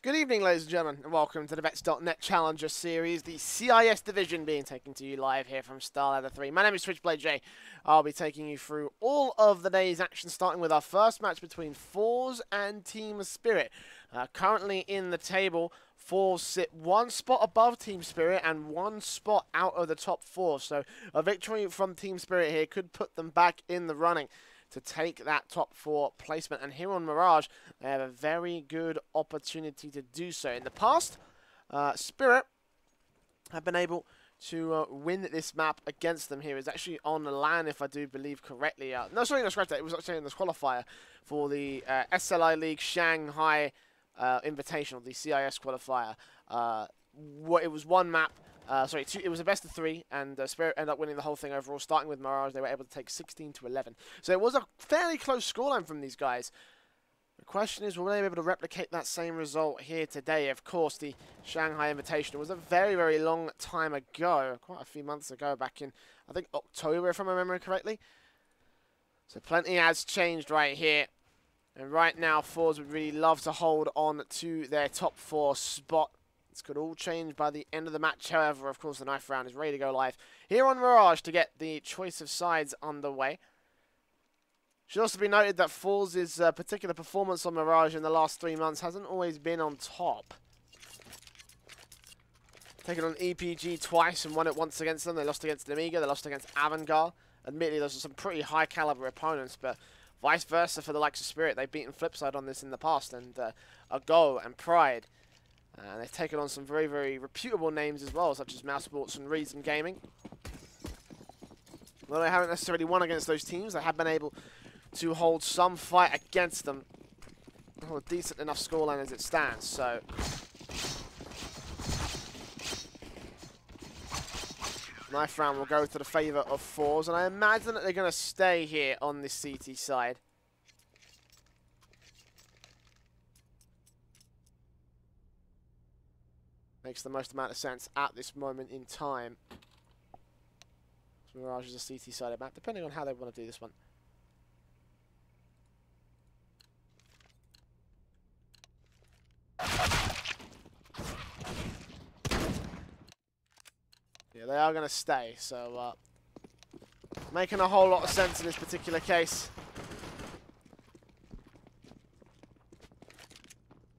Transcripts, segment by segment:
Good evening, ladies and gentlemen, and welcome to the Vets.net Challenger Series, the CIS division being taken to you live here from Starladder 3. My name is Switchblade J. I'll be taking you through all of the day's action, starting with our first match between forZe and Team Spirit. Currently in the table, forZe sit one spot above Team Spirit and one spot out of the top four. So a victory from Team Spirit here could put them back in the running to take that top four placement. And here on Mirage, they have a very good opportunity to do so. In the past, Spirit have been able to win this map against them here. It's actually on the LAN, if I do believe correctly. No, sorry, that's right. It was actually in this qualifier for the SLI League Shanghai Invitational, the CIS qualifier. It was one map. It was a best of three, and Spirit ended up winning the whole thing overall. Starting with Mirage, they were able to take 16-11. So it was a fairly close scoreline from these guys. The question is, will they be able to replicate that same result here today? Of course, the Shanghai Invitational was a very, very long time ago, quite a few months ago, back in, I think, October, if I remember correctly. So plenty has changed right here. And right now, forZe would really love to hold on to their top four spot. This could all change by the end of the match. However, of course, the knife round is ready to go live here on Mirage to get the choice of sides underway. Should also be noted that forZe's particular performance on Mirage in the last 3 months hasn't always been on top. Taken on EPG twice and won it once against them. They lost against Amiga, they lost against Avantgarde. Admittedly, those are some pretty high caliber opponents, but vice versa for the likes of Spirit. They've beaten Flipside on this in the past, and Go and Pride. They've taken on some very, very reputable names as well, such as Mouse Sports and Reason Gaming. Though they haven't necessarily won against those teams, they have been able to hold some fight against them. A decent enough scoreline as it stands, so knife round will go to the favour of forZe, and I imagine that they're going to stay here on this CT side. Makes the most amount of sense at this moment in time. Mirage is a CT-sided map, depending on how they want to do this one. Yeah, they are going to stay, so making a whole lot of sense in this particular case.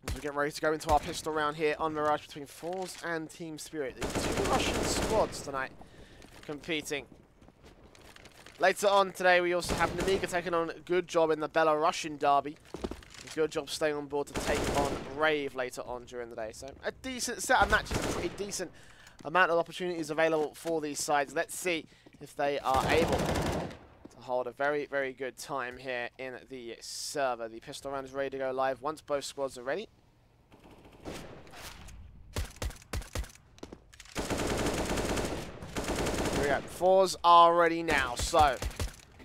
As we get ready to go into our pistol round here on Mirage between forZe and Team Spirit. The two Russian squads tonight competing. Later on today, we also have Amiga taking on Good Job in the Belarusian derby. Good Job staying on board to take on Rave later on during the day. So a decent set of matches, a pretty decent amount of opportunities available for these sides. Let's see if they are able to hold a very, very good time here in the server. The pistol round is ready to go live once both squads are ready. Here we go. forZe are ready now. So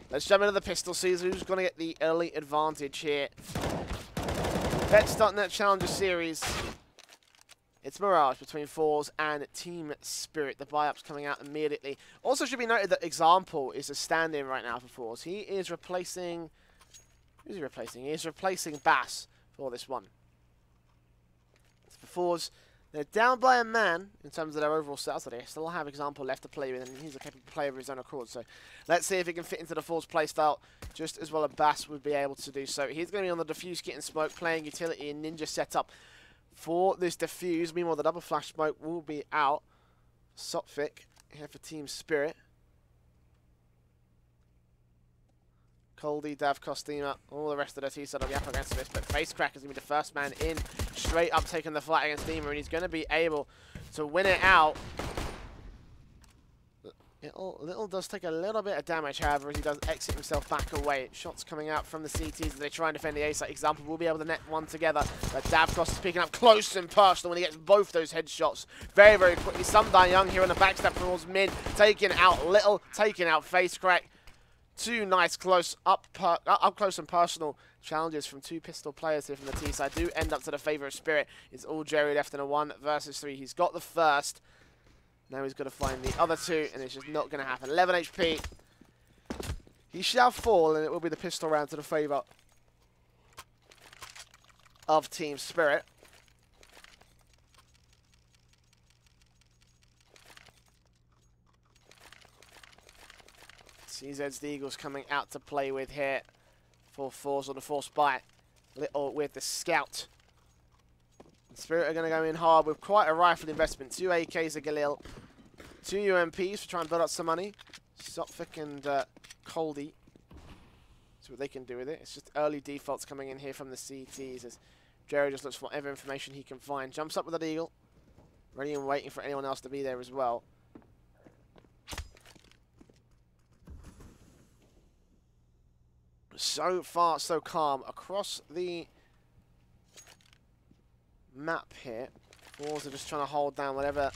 let's jump into the pistol, see who's going to get the early advantage here. Vets.net Challenger Series. It's Mirage between forZe and Team Spirit. The buy-up's coming out immediately. Also should be noted that Example is a stand-in right now for forZe. He is replacing... Who's he replacing? He is replacing Bass for this one. For forZe, they're down by a man in terms of their overall stats, so they still have Example left to play with, and he's a capable player of his own accord. So let's see if he can fit into the forZe playstyle just as well as Bass would be able to do so. He's going to be on the Diffuse Kit and Smoke, playing utility and Ninja setup for this Diffuse. Meanwhile, the double flash smoke will be out. Sophic here for Team Spirit. Coldy, Dav, Kostima, all the rest of the T-side will be up against this, but Facecrack is going to be the first man in, straight up taking the fight against Dima, and he's going to be able to win it out. Little does take a little bit of damage, however, as he does exit himself back away. Shots coming out from the CTs as they try and defend the A site. Example will be able to net one together, but Davkos is picking up close and personal when he gets both those headshots very, very quickly. Some Die Young here on the backstab towards mid, taking out Little, taking out Facecrack. Two nice close up close and personal challenges from two pistol players here from the T side do end up to the favour of Spirit. It's all Jerry left in a 1 versus 3. He's got the first. Now he's got to find the other two, and it's just not going to happen. 11 HP. He shall fall, and it will be the pistol round to the favour of Team Spirit. CZ's the Eagles coming out to play with here for forZe on the force buy. Little with the scout. Spirit are going to go in hard with quite a rifle investment. 2 AKs a Galil, 2 UMPs for trying to build up some money. Sophic and Coldy. See what they can do with it. It's just early defaults coming in here from the CTs as Jerry just looks for whatever information he can find. Jumps up with an eagle. Ready and waiting for anyone else to be there as well. So far, so calm across the map here. forZe are just trying to hold down whatever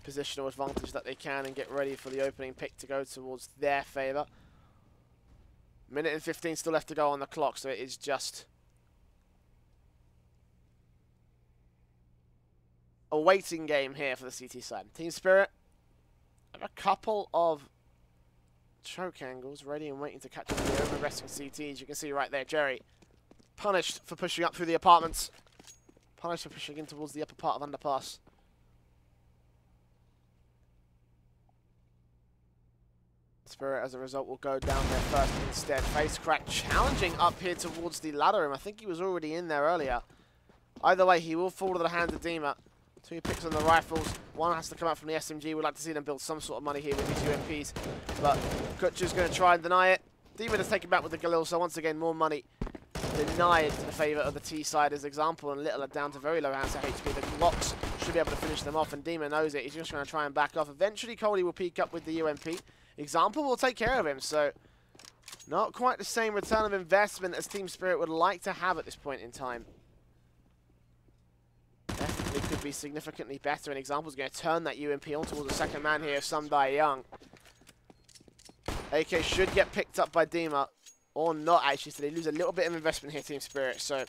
positional advantage that they can and get ready for the opening pick to go towards their favour. Minute and 15 still left to go on the clock, so it is just a waiting game here for the CT side. Team Spirit have a couple of choke angles ready and waiting to catch up with the over-resting CTs. You can see right there, Jerry punished for pushing up through the apartments. Punished for pushing in towards the upper part of underpass. Spirit, as a result, will go down there first instead. Face crack challenging up here towards the ladder room. I think he was already in there earlier. Either way, he will fall to the hands of Dima. 2 picks on the rifles. 1 has to come out from the SMG. We'd like to see them build some sort of money here with these UMPs. But Kutcher's going to try and deny it. Dima has taken back with the Galil, so once again, more money denied to the favour of the T side as example. And Little are down to very low hands of HP. The Glocks should be able to finish them off, and Dima knows it. He's just going to try and back off. Eventually, Coley will peek up with the UMP. Example will take care of him, so not quite the same return of investment as Team Spirit would like to have at this point in time. Definitely could be significantly better. An example is going to turn that UMP on towards the second man here, Some Die Young. AK should get picked up by Dima, or not actually, so they lose a little bit of investment here, Team Spirit. So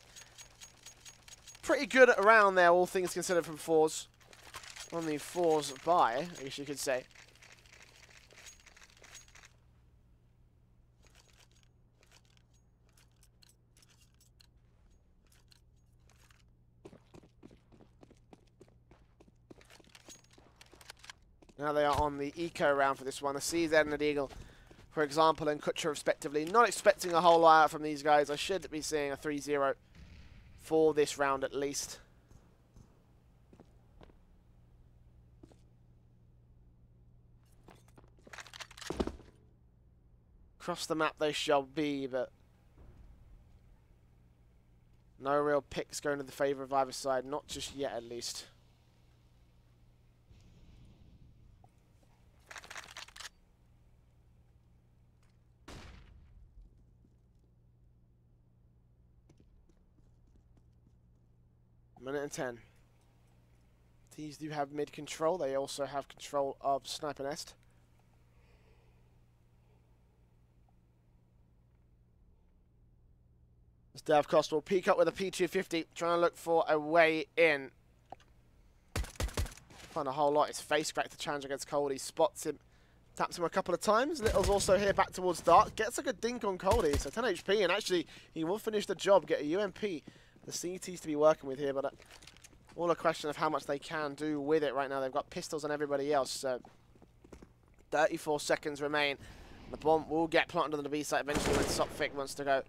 pretty good around there, all things considered from forZe. On the forZe buy, I guess you could say. Now they are on the eco round for this one. The CZ and the Eagle, for example, and Kutcher respectively. Not expecting a whole lot out from these guys. I should be seeing a 3-0 for this round at least. Across the map they shall be, but no real picks going to the favour of either side. Not just yet, at least. Minute and 10. These do have mid control. They also have control of Sniper Nest. As Dav Costa will peek up with a P250, trying to look for a way in. Find a whole lot. His face crack to challenge against Coldy. Spots him. Taps him a couple of times. Little's also here back towards Dark. Gets a good dink on Coldy. So 10 HP, and actually he will finish the job. Get a UMP. The CTs to be working with here, but all a question of how much they can do with it right now. They've got pistols on everybody else, so 34 seconds remain. The bomb will get planted on the B site eventually when Sophic wants to go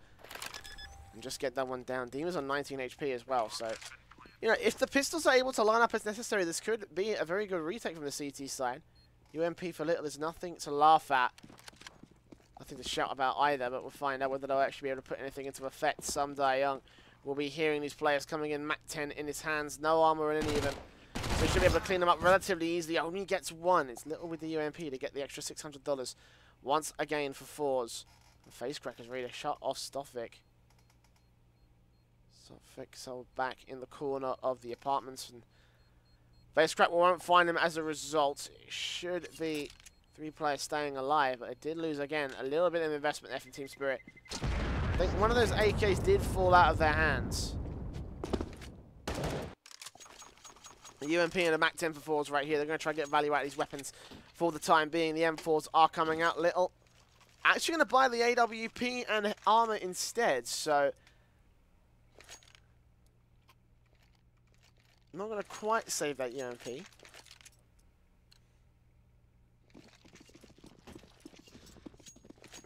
and just get that one down. Dima's on 19 HP as well, so you know, if the pistols are able to line up as necessary, this could be a very good retake from the CT side. UMP for Little is nothing to laugh at. Nothing to shout about either, but we'll find out whether they'll actually be able to put anything into effect. Some Die Young. We'll be hearing these players coming in, Mac 10 in his hands, no armor in any of them. So he should be able to clean them up relatively easily. Only gets 1. It's Little with the UMP to get the extra $600. Once again for forZe. The face crack is ready to shut off Sophic. Sophic sold back in the corner of the apartments. And face crack won't find him as a result. It should be 3 players staying alive, but it did lose again. A little bit of investment there from Team Spirit. I think one of those AKs did fall out of their hands. The UMP and a Mac 10 for forZe right here. They're going to try to get value out of these weapons for the time being. The M4s are coming out. Little actually going to buy the AWP and armor instead, so I'm not going to quite save that UMP.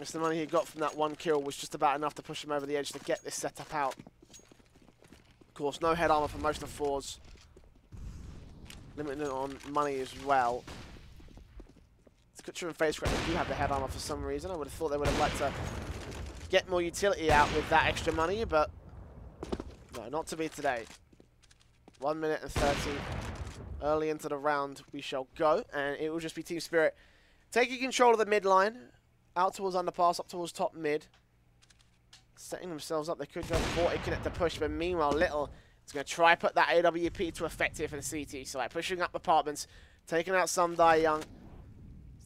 Just the money he got from that one kill was just about enough to push him over the edge to get this setup out. Of course, no head armor for most of forZe. Limited on money as well. Kutcher and FaZe do have the head armor for some reason. I would have thought they would have liked to get more utility out with that extra money, but no, not to be today. 1 minute and 30. Early into the round we shall go, and it will just be Team Spirit taking control of the mid line, out towards underpass, up towards top mid. Setting themselves up. They could go for a connector push, but meanwhile, Little is going to try put that AWP to effect here for the CT side. Pushing up apartments, taking out some Die Young.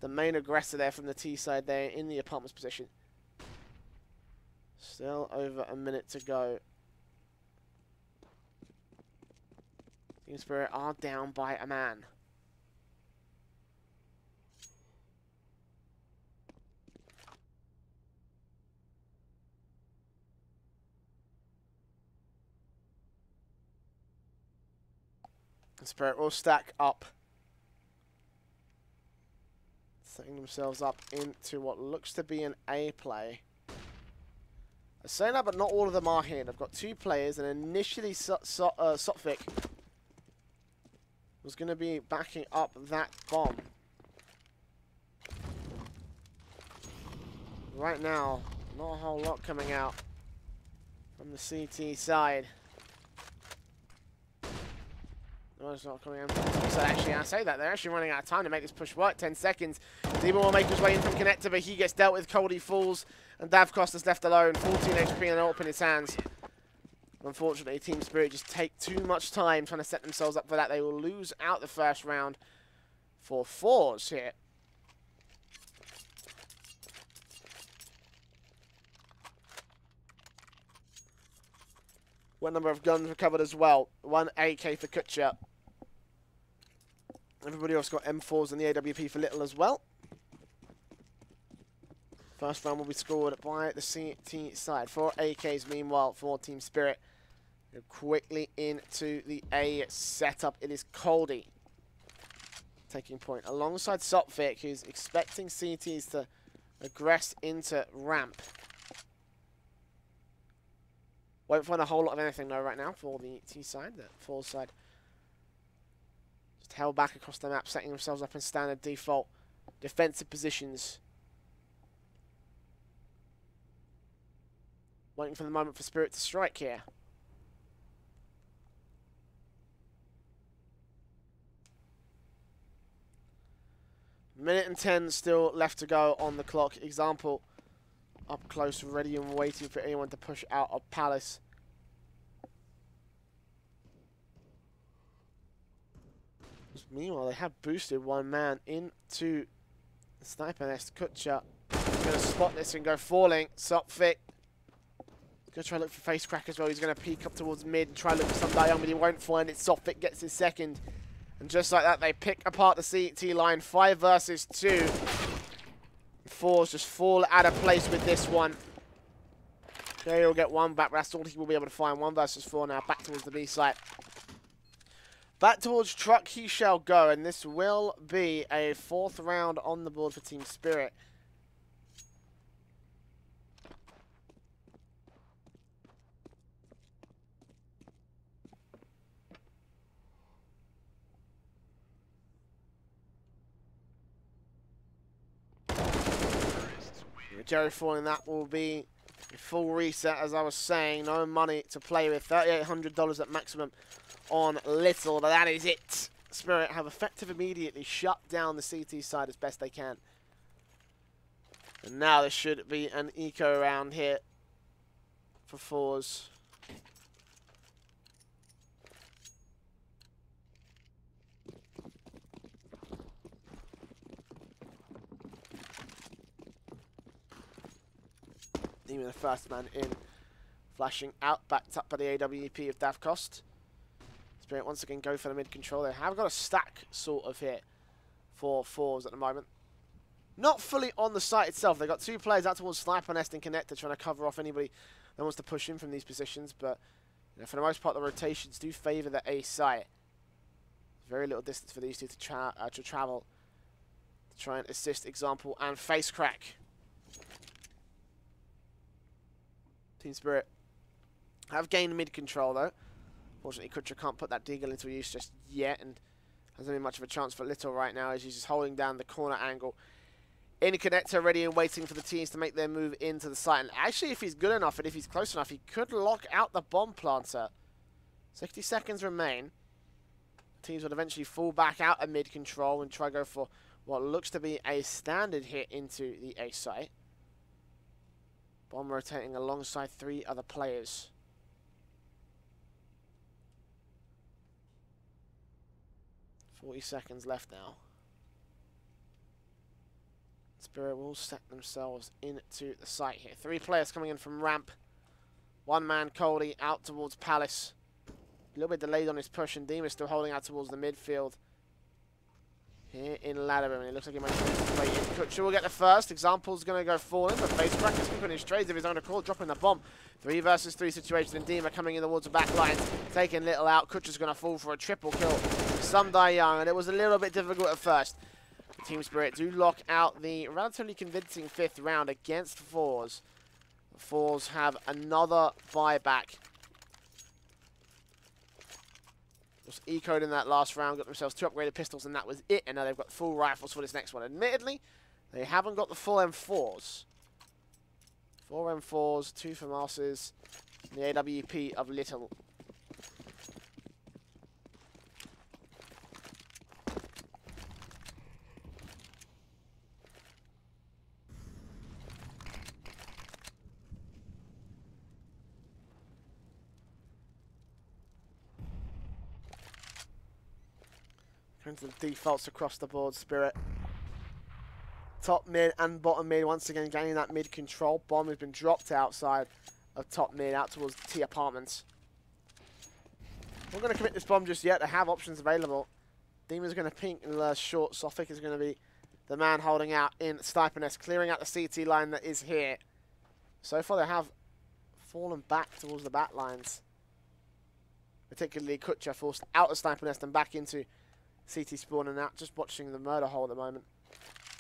The main aggressor there from the T side there in the apartments position. Still over a minute to go. Team Spirit are down by a man. The Spirit will stack up. Setting themselves up into what looks to be an A play. I say that, but not all of them are here. They've got 2 players, and initially Sopvik was going to be backing up that bomb. Right now, not a whole lot coming out from the CT side. No, it's not coming in. So actually, I say that, they're actually running out of time to make this push work. 10 seconds. Demon will make his way in from Connector, but he gets dealt with. Coldie falls, and Davkos is left alone. 14 HP and an AWP in his hands. Unfortunately, Team Spirit just take too much time trying to set themselves up for that. They will lose out the first round for forZe here. What number of guns recovered as well? 1 AK for Kutcher. Everybody else got M4s and the AWP for Little as well. First round will be scored by the CT side. 4 AKs, meanwhile, for Team Spirit. Go quickly into the A setup. It is Coldie taking point alongside Sopvik, who's expecting CTs to aggress into ramp. Won't find a whole lot of anything though right now for the T side, the forZe side. Just held back across the map, setting themselves up in standard default defensive positions. Waiting for the moment for Spirit to strike here. Minute and 10 still left to go on the clock. Example up close, ready and waiting for anyone to push out of Palace. Meanwhile, they have boosted one man into the sniper nest. Kutcher going to spot this and go falling. Sopvik going to try to look for face crack as well. He's going to peek up towards mid and try to look for some Die Young, but he won't find it. Sopvik gets his second. And just like that, they pick apart the CT line. 5 versus 2. forZe just fall out of place with this one. Okay, he'll get one back, but that's all he will be able to find. 1 versus 4 now, back towards the B site. Back towards truck he shall go, and this will be a 4th round on the board for Team Spirit. Jerry falling, that will be a full reset, as I was saying. No money to play with. $3,800 at maximum on Little, but that is it. Spirit have effective immediately shut down the CT side as best they can. And now there should be an eco round here for forZe. Even the first man in, flashing out, backed up by the AWP of Davkos. Spirit once again go for the mid control. They have got a stack sort of here for forZe at the moment. Not fully on the site itself. They've got 2 players out towards Sniper Nest and Connector trying to cover off anybody that wants to push in from these positions, but you know, for the most part the rotations do favour the A site. Very little distance for these two to travel to try and assist Example and Face Crack. Team Spirit have gained mid control though. Fortunately, Kutcher can't put that deagle into use just yet, and hasn't been much of a chance for Little right now as he's just holding down the corner angle. In a connector, ready and waiting for the teams to make their move into the site. And actually, if he's good enough and if he's close enough, he could lock out the bomb planter. 60 seconds remain. Teams will eventually fall back out of mid control and try to go for what looks to be a standard hit into the A site. Bomb rotating alongside 3 other players. .40 seconds left now. Spirit will set themselves into the site here. 3 players coming in from ramp. 1 man, Coldy, out towards Palace. A little bit delayed on his push, and Deemer still holding out towards the midfield. Here in ladder room, and it looks like he might be waiting. Kutcher will get the first. Example's going to go falling, but FaZe is keeping his trades of his own accord, dropping the bomb. 3 versus 3 situation, and Deemer coming in towards the back lines, taking Little out. Kutcher's going to fall for a triple kill. Some die young, and it was a little bit difficult at first. Team Spirit do lock out the relatively convincing 5th round against forZe. forZe have another buyback. Just ecoed in that last round, got themselves 2 upgraded pistols, and that was it. And now they've got full rifles for this next one. Admittedly, they haven't got the full M4s. 4 M4s, 2 FAMASes, and the AWP of Little. Into the defaults across the board, Spirit. Top mid and bottom mid once again gaining that mid control. Bomb has been dropped outside of top mid out towards the T apartments. We're going to commit this bomb just yet. They have options available. Demon's going to pink and short. Sophic is going to be the man holding out in Stipeness, clearing out the CT line that is here. So far they have fallen back towards the back lines. Particularly Kutcher forced out of Stipeness and back into CT spawn and out, just watching the murder hole at the moment.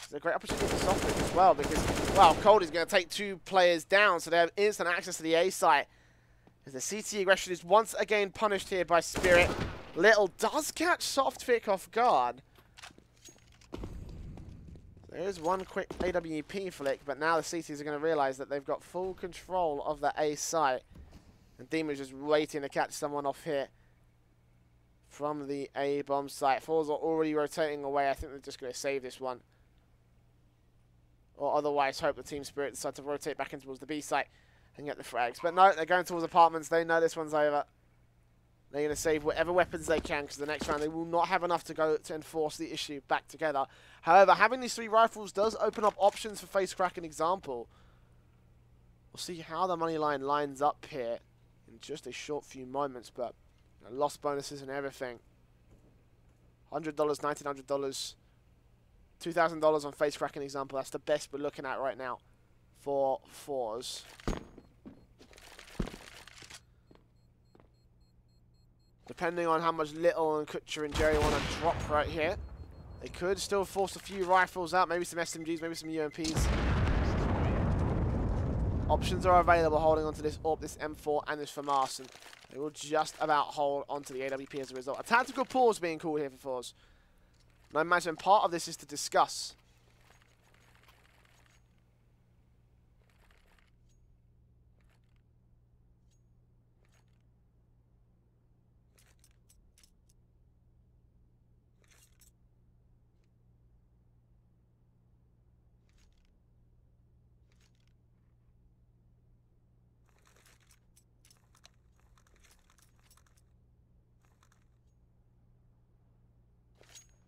It's a great opportunity for Sophic as well because, well, Cold is going to take 2 players down, so they have instant access to the A site. As the CT aggression is once again punished here by Spirit. Little does catch Softpick off guard. There is one quick AWP flick, but now the CTs are going to realize that they've got full control of the A site. And Demon's just waiting to catch someone off here from the A bomb site. forZe are already rotating away. I think they're just going to save this one. Or otherwise hope the Team Spirit decide to rotate back in towards the B site and get the frags. But no, they're going towards apartments. They know this one's over. They're going to save whatever weapons they can because the next round they will not have enough to go to enforce the issue back together. However, having these 3 rifles does open up options for FaZe an example. We'll see how the money line lines up here in just a short few moments, but lost bonuses and everything. $100, $1,900, $2,000 on FaZe an example. That's the best we're looking at right now for forZe. Depending on how much Little and Kutcher and Jerry want to drop right here, they could still force a few rifles out, maybe some SMGs, maybe some UMPs. Options are available holding onto this AWP, this M4, and this FAMAS, and they will just about hold onto the AWP as a result. A tactical pause being called here for forZe. And I imagine part of this is to discuss.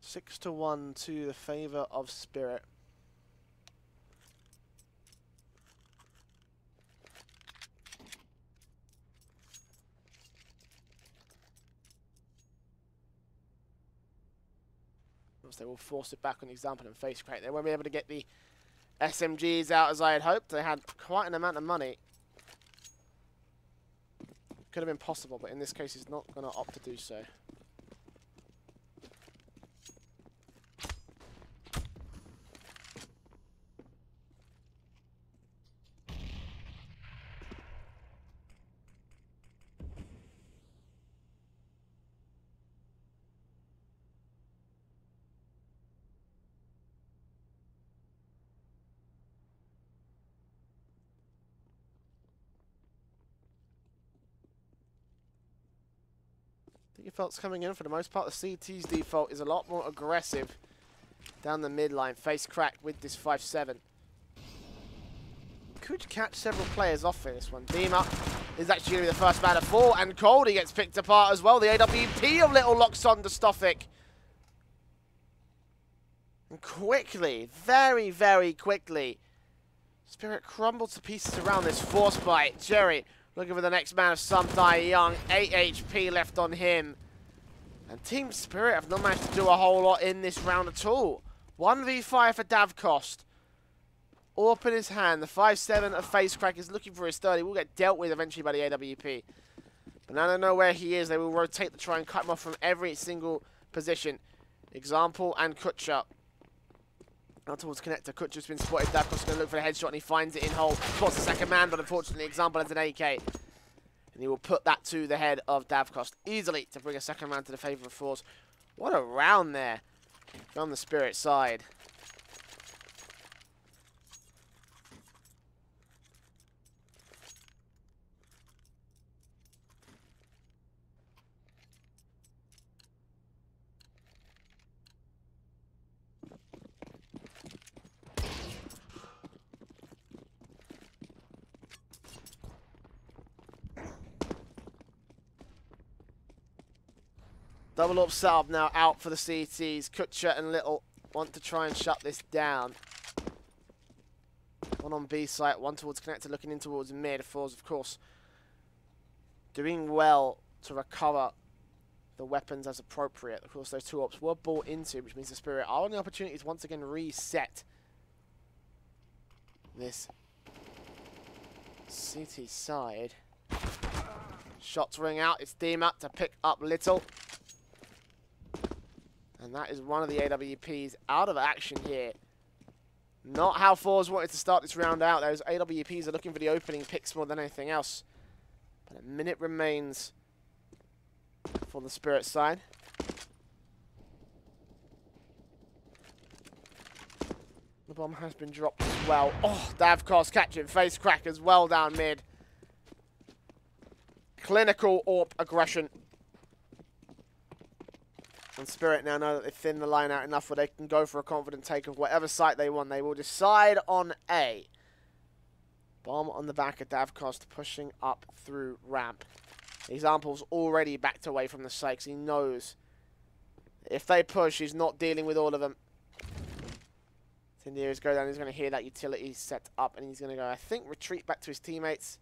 Six to 1 to the favour of Spirit. They will force it back on the example and FaZe. They won't be able to get the SMGs out as I had hoped. They had quite an amount of money. Could have been possible, but in this case he's not going to opt to do so. Default's coming in for the most part. The CT's default is a lot more aggressive down the midline. Face crack with this 5-7. Could catch several players off in this one. Dima is actually going to be the first man to fall, and Coldie gets picked apart as well. The AWP of Little locks on to Stofik. And quickly, very, very quickly, Spirit crumbles to pieces around this force bite. Jerry looking for the next man of some Die Young. 8 HP left on him. And Team Spirit have not managed to do a whole lot in this round at all. 1v5 for Davkost. Orp in his hand. The 5-7 of Facecrack is looking for his 30. Will get dealt with eventually by the AWP. But now they know where he is. They will rotate to try and cut him off from every single position. Example and Kutcher. Not towards connector. Kutcher's been spotted. Davkost going to look for the headshot and he finds it in hole. Spots the second man, but unfortunately Example has an AK. And he will put that to the head of Davkost easily to bring a second round to the favour of forZe. What a round there from the Spirit side. Double up setup now out for the CTs. Kutcher and Little want to try and shut this down. One on B site, one towards connector, looking in towards mid. forZe, of course, doing well to recover the weapons as appropriate. Of course, those two ops were bought into, which means the Spirit are on the opportunity to once again reset this CT side. Shots ring out. It's Dima to pick up Little. And that is one of the AWPs out of action here. Not how forZe wanted to start this round out. Those AWPs are looking for the opening picks more than anything else. But a minute remains for the Spirit side. The bomb has been dropped as well. Oh, Davkost catching face crack as well down mid. Clinical AWP aggression. And Spirit now know that they've thinned the line out enough where they can go for a confident take of whatever site they want. They will decide on A. Bomb on the back of Davkost pushing up through ramp. Example's already backed away from the site because he knows if they push, he's not dealing with all of them. Tindiers go down, he's going to hear that utility set up and he's going to go, I think, retreat back to his teammates.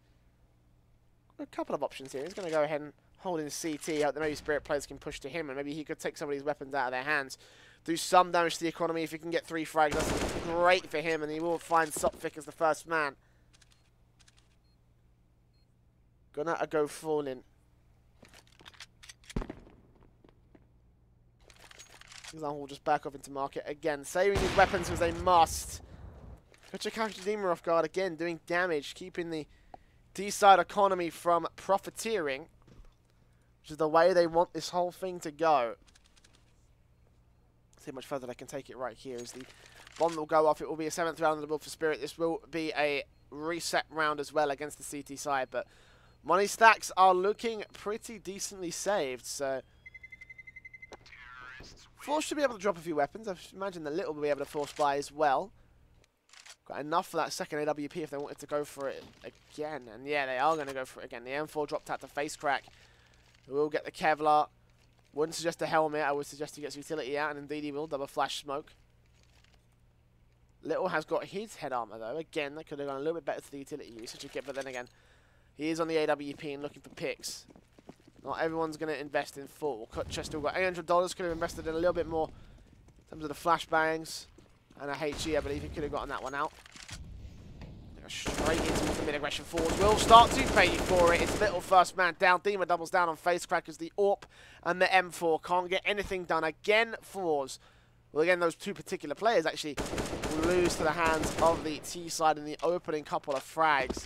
A couple of options here. He's going to go ahead and hold in CT, hope that maybe Spirit players can push to him, and maybe he could take some of these weapons out of their hands. Do some damage to the economy. If he can get 3 frags, that's great for him, and he will find Sopvik as the first man. Gonna go full in. Example will just back off into market again. Saving his weapons because they must. Kutcher catches Dima off guard again, doing damage, keeping the D-side economy from profiteering, which is the way they want this whole thing to go. See how much further they can take it right here as the bomb will go off. It will be a 7th round on the board for Spirit. This will be a reset round as well against the CT side, but money stacks are looking pretty decently saved, so forZe should be able to drop a few weapons. I imagine the Little will be able to force buy as well. Got enough for that second AWP if they wanted to go for it again. And yeah, they are going to go for it again. The M4 dropped out to face crack. We'll get the Kevlar. Wouldn't suggest a helmet. I would suggest he gets utility out, and indeed he will. Double flash smoke. Little has got his head armor though. Again, that could have gone a little bit better to the utility usage, but then again, he is on the AWP and looking for picks. Not everyone's going to invest in full. Kutcher still got $800. Could have invested in a little bit more in terms of the flashbangs. And a HE, I believe he could have gotten that one out. Go straight into the mid-aggression forward. Will start to pay for it. It's Little first man down. Dima doubles down on face crack as the AWP and the M4 can't get anything done. Again, forZe. Well, again, those two particular players actually lose to the hands of the T side in the opening couple of frags.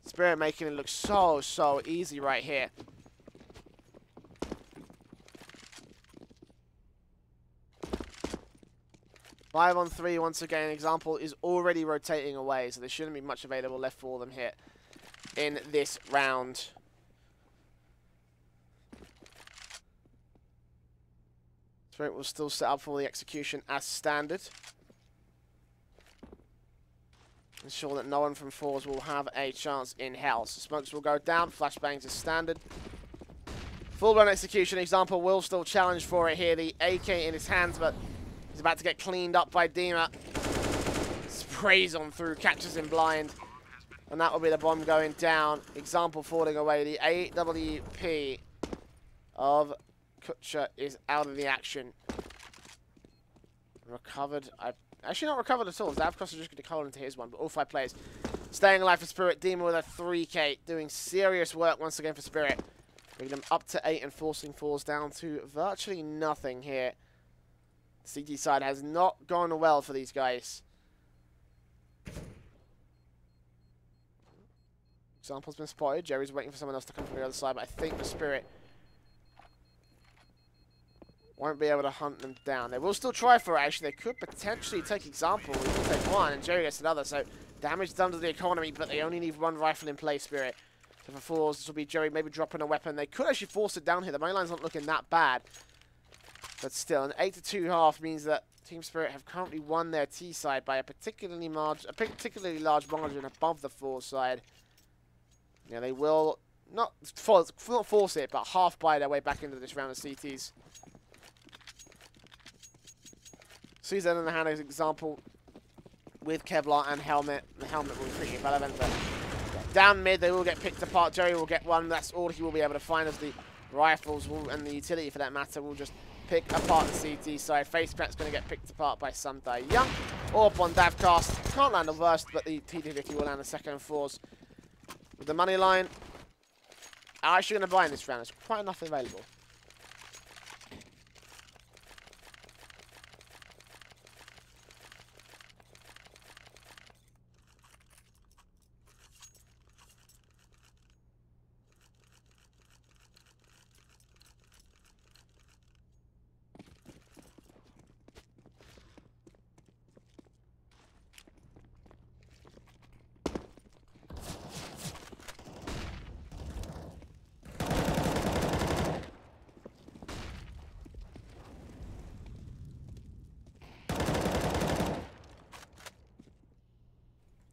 Spirit making it look so, so easy right here. 5-on-3 once again. Example is already rotating away, so there shouldn't be much available left for them here in this round. Spirit will still set up for the execution as standard. Ensure that no one from forZe will have a chance in hell. So smokes will go down, flashbangs is standard. Full-blown execution, example will still challenge for it here. The AK in his hands, but he's about to get cleaned up by Dima. Sprays on through, catches him blind. And that will be the bomb going down. Example falling away. The AWP of Kutcher is out of the action. Recovered. Actually not recovered at all. Zavkos is just going to call into his one, but all 5 players staying alive for Spirit. Dima with a 3K, doing serious work once again for Spirit. Bringing them up to 8 and forcing forZe down to virtually nothing here. The CT side has not gone well for these guys. Example's been spotted. Jerry's waiting for someone else to come from the other side, but I think the Spirit won't be able to hunt them down. They will still try for it, actually. They could potentially take Example. We will take one, and Jerry gets another. So damage done to the economy, but they only need 1 rifle in play, Spirit. So for forZe, this will be Jerry maybe dropping a weapon. They could actually force it down here. The main line's not looking that bad. But still, an 8-2 half means that Team Spirit have currently won their T side by a particularly large margin above the forZe side. Yeah, they will not force it, but half buy their way back into this round of CTs. CZ in the hand as example with Kevlar and Helmet. The Helmet will be pretty relevant, but down mid they will get picked apart. Jerry will get one. That's all he will be able to find, as the rifles will, and the utility for that matter, will just pick apart the CT side. Faceplat's going to get picked apart by Sunday Young. Orb on Davcast. Can't land the worst, but the TD50 will land the second force. With the money line, I'm actually going to buy in this round. There's quite enough available.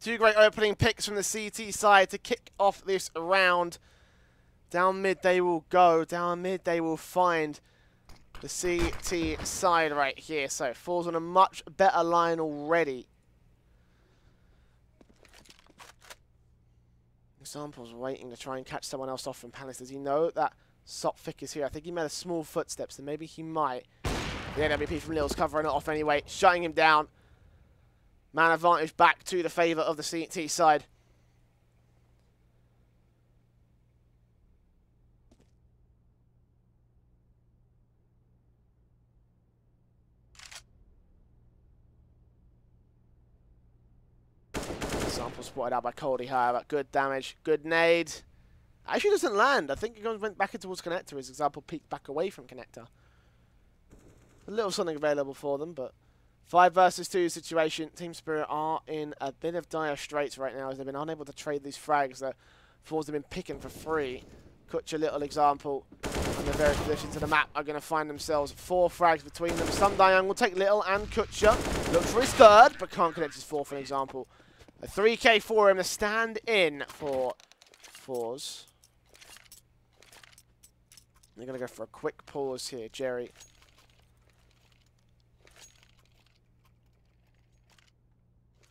Two great opening picks from the CT side to kick off this round. Down mid they will go. Down mid they will find the CT side right here. So forZe on a much better line already. Example's waiting to try and catch someone else off from Palace. Does he know that Sophic is here? I think he made a small footstep, so maybe he might. The AWP from Lil's covering it off anyway, shutting him down. Man advantage back to the favour of the CT side. Example spotted out by Coldy High, but good damage, good nade. Actually doesn't land. I think it went back in towards Connector. His Example peeked back away from Connector. A little something available for them, but 5 versus 2 situation. Team Spirit are in a bit of dire straits right now, as they've been unable to trade these frags that forZe have been picking for free. Kutcher, Little Example, and the various positions of the map are going to find themselves 4 frags between them. Sundayoung will take Little and Kutcher. Looks for his third, but can't connect his fourth, for example. A 3K for him to stand in for forZe. They're going to go for a quick pause here, Jerry.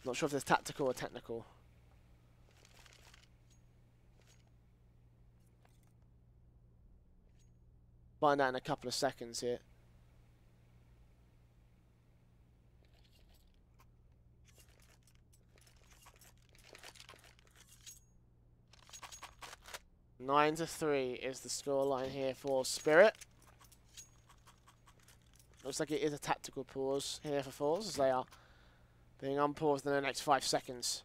Not sure if there's tactical or technical. Find out in a couple of seconds here. Nine to 3 is the scoreline here for Spirit. Looks like it is a tactical pause here for forZe, as they are being unpaused in the next 5 seconds.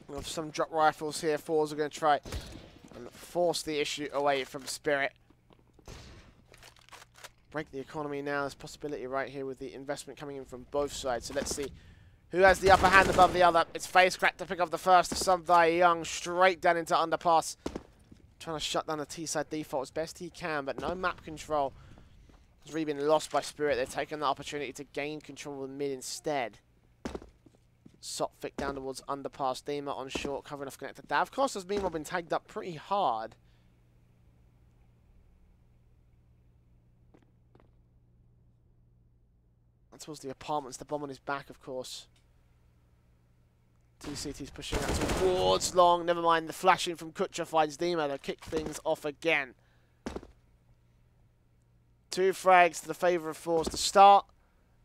With some drop rifles here, forZe are going to try and force the issue away from Spirit. Break the economy now. There's possibility right here with the investment coming in from both sides. So let's see who has the upper hand above the other. It's FaZe to pick up the first. somDai Young straight down into underpass. Trying to shut down the T-side default as best he can, but no map control. It's really been lost by Spirit. They've taken the opportunity to gain control of mid instead. Sophic down towards underpass. Dima on short, covering off connector. Davkos has meanwhile been tagged up pretty hard. And towards the apartments, the bomb on his back, of course. TCT's pushing out towards long. Never mind, the flashing from Kutcher finds Dima to kick things off again. 2 frags to the favour of forZe to start.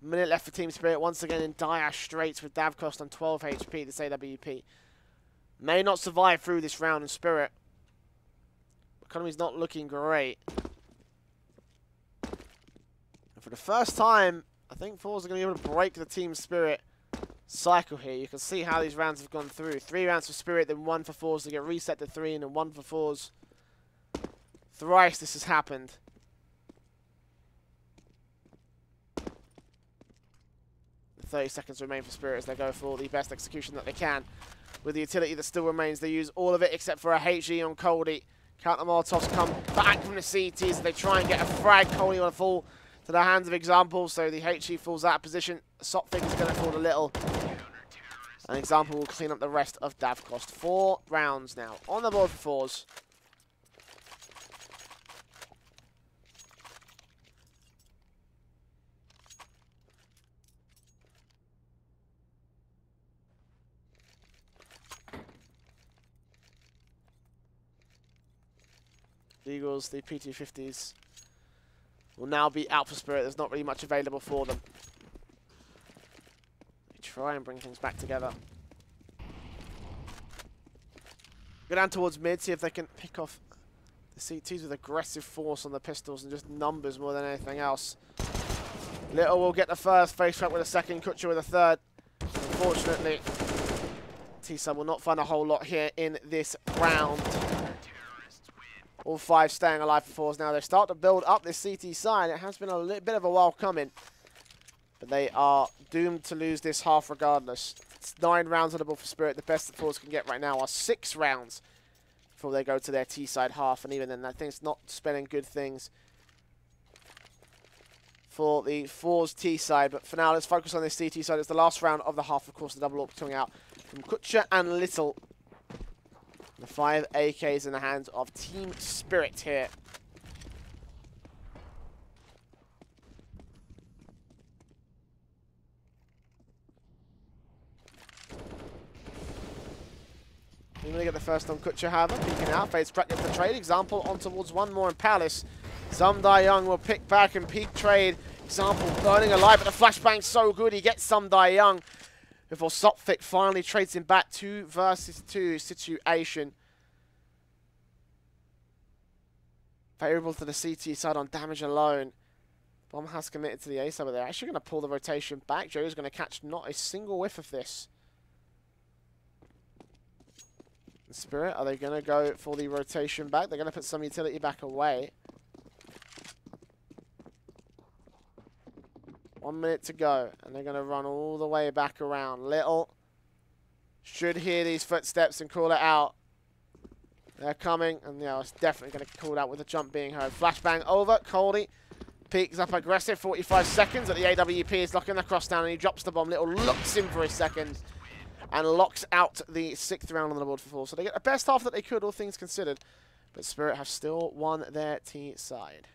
Minute left for Team Spirit, once again in dire straits with Davkos on 12 HP, this AWP. May not survive through this round in Spirit. Economy's not looking great. And for the first time, I think forZe are going to be able to break the Team Spirit cycle here. You can see how these rounds have gone through. 3 rounds for Spirit, then 1 for forZe to get reset to 3, and then 1 for forZe. Thrice this has happened. 30 seconds remain for Spirit as they go for the best execution that they can. With the utility that still remains, they use all of it except for a HE on Coldy. Counter Molotovs come back from the CTs as they try and get a frag. Coldy on a fall to the hands of Example, so the HE falls out of position. Sophic is going to fall a little. And Example will clean up the rest of Davkos. 4 rounds now on the board for forZe. Eagles, the P250s, will now be out for Spirit. There's not really much available for them. They try and bring things back together. Go down towards mid, see if they can pick off the CTs with aggressive force on the pistols and just numbers more than anything else. Little will get the first, FaZe with a second, Kutcher with a third. Unfortunately, T-Sub will not find a whole lot here in this round. All 5 staying alive for forZe now. They start to build up this CT side. It has been a little bit of a while coming. But they are doomed to lose this half regardless. It's 9 rounds on the board for Spirit. The best that forZe can get right now are 6 rounds before they go to their T-side half. And even then, I think it's not spelling good things for the forZe T-side. But for now, let's focus on this CT side. It's the last round of the half. Of course, the double AWP coming out from Kutcher and Little. The 5 AKs in the hands of Team Spirit here. We're going to get the first on Kutcher, however, peeking out. FaZe cracked up the trade. Example on towards one more in Palace. somDai Young will pick back and peek trade. Example burning alive, but the flashbang's so good. He gets somDai Young before Sophic finally trades him back. 2 versus 2 situation. Favorable to the CT side on damage alone. Bomb has committed to the A side, but they're actually going to pull the rotation back. Joe's going to catch not a single whiff of this. The Spirit, are they going to go for the rotation back? They're going to put some utility back away. 1 minute to go, and they're going to run all the way back around. Little should hear these footsteps and call it out. They're coming, and yeah, it's definitely going to get called out with a jump being heard. Flashbang over. Coldy peeks up aggressive. 45 seconds, but the AWP is locking the cross down, and he drops the bomb. Little looks in for a second and locks out the 6th round on the board for forZe. So they get the best half that they could, all things considered. But Spirit have still won their T side.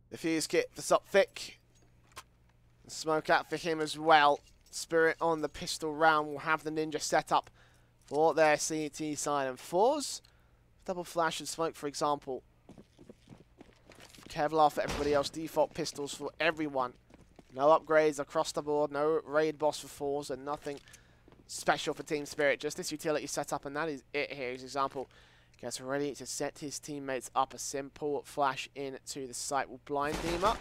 The fuse kit for Sophic. Smoke out for him as well. Spirit on the pistol round will have the ninja set up for their CT side. And forZe, double flash and smoke, for example. Kevlar for everybody else. Default pistols for everyone. No upgrades across the board. No raid boss for forZe, and nothing special for Team Spirit. Just this utility setup, and that is it here. His example gets ready to set his teammates up. A simple flash into the site will blind Dima.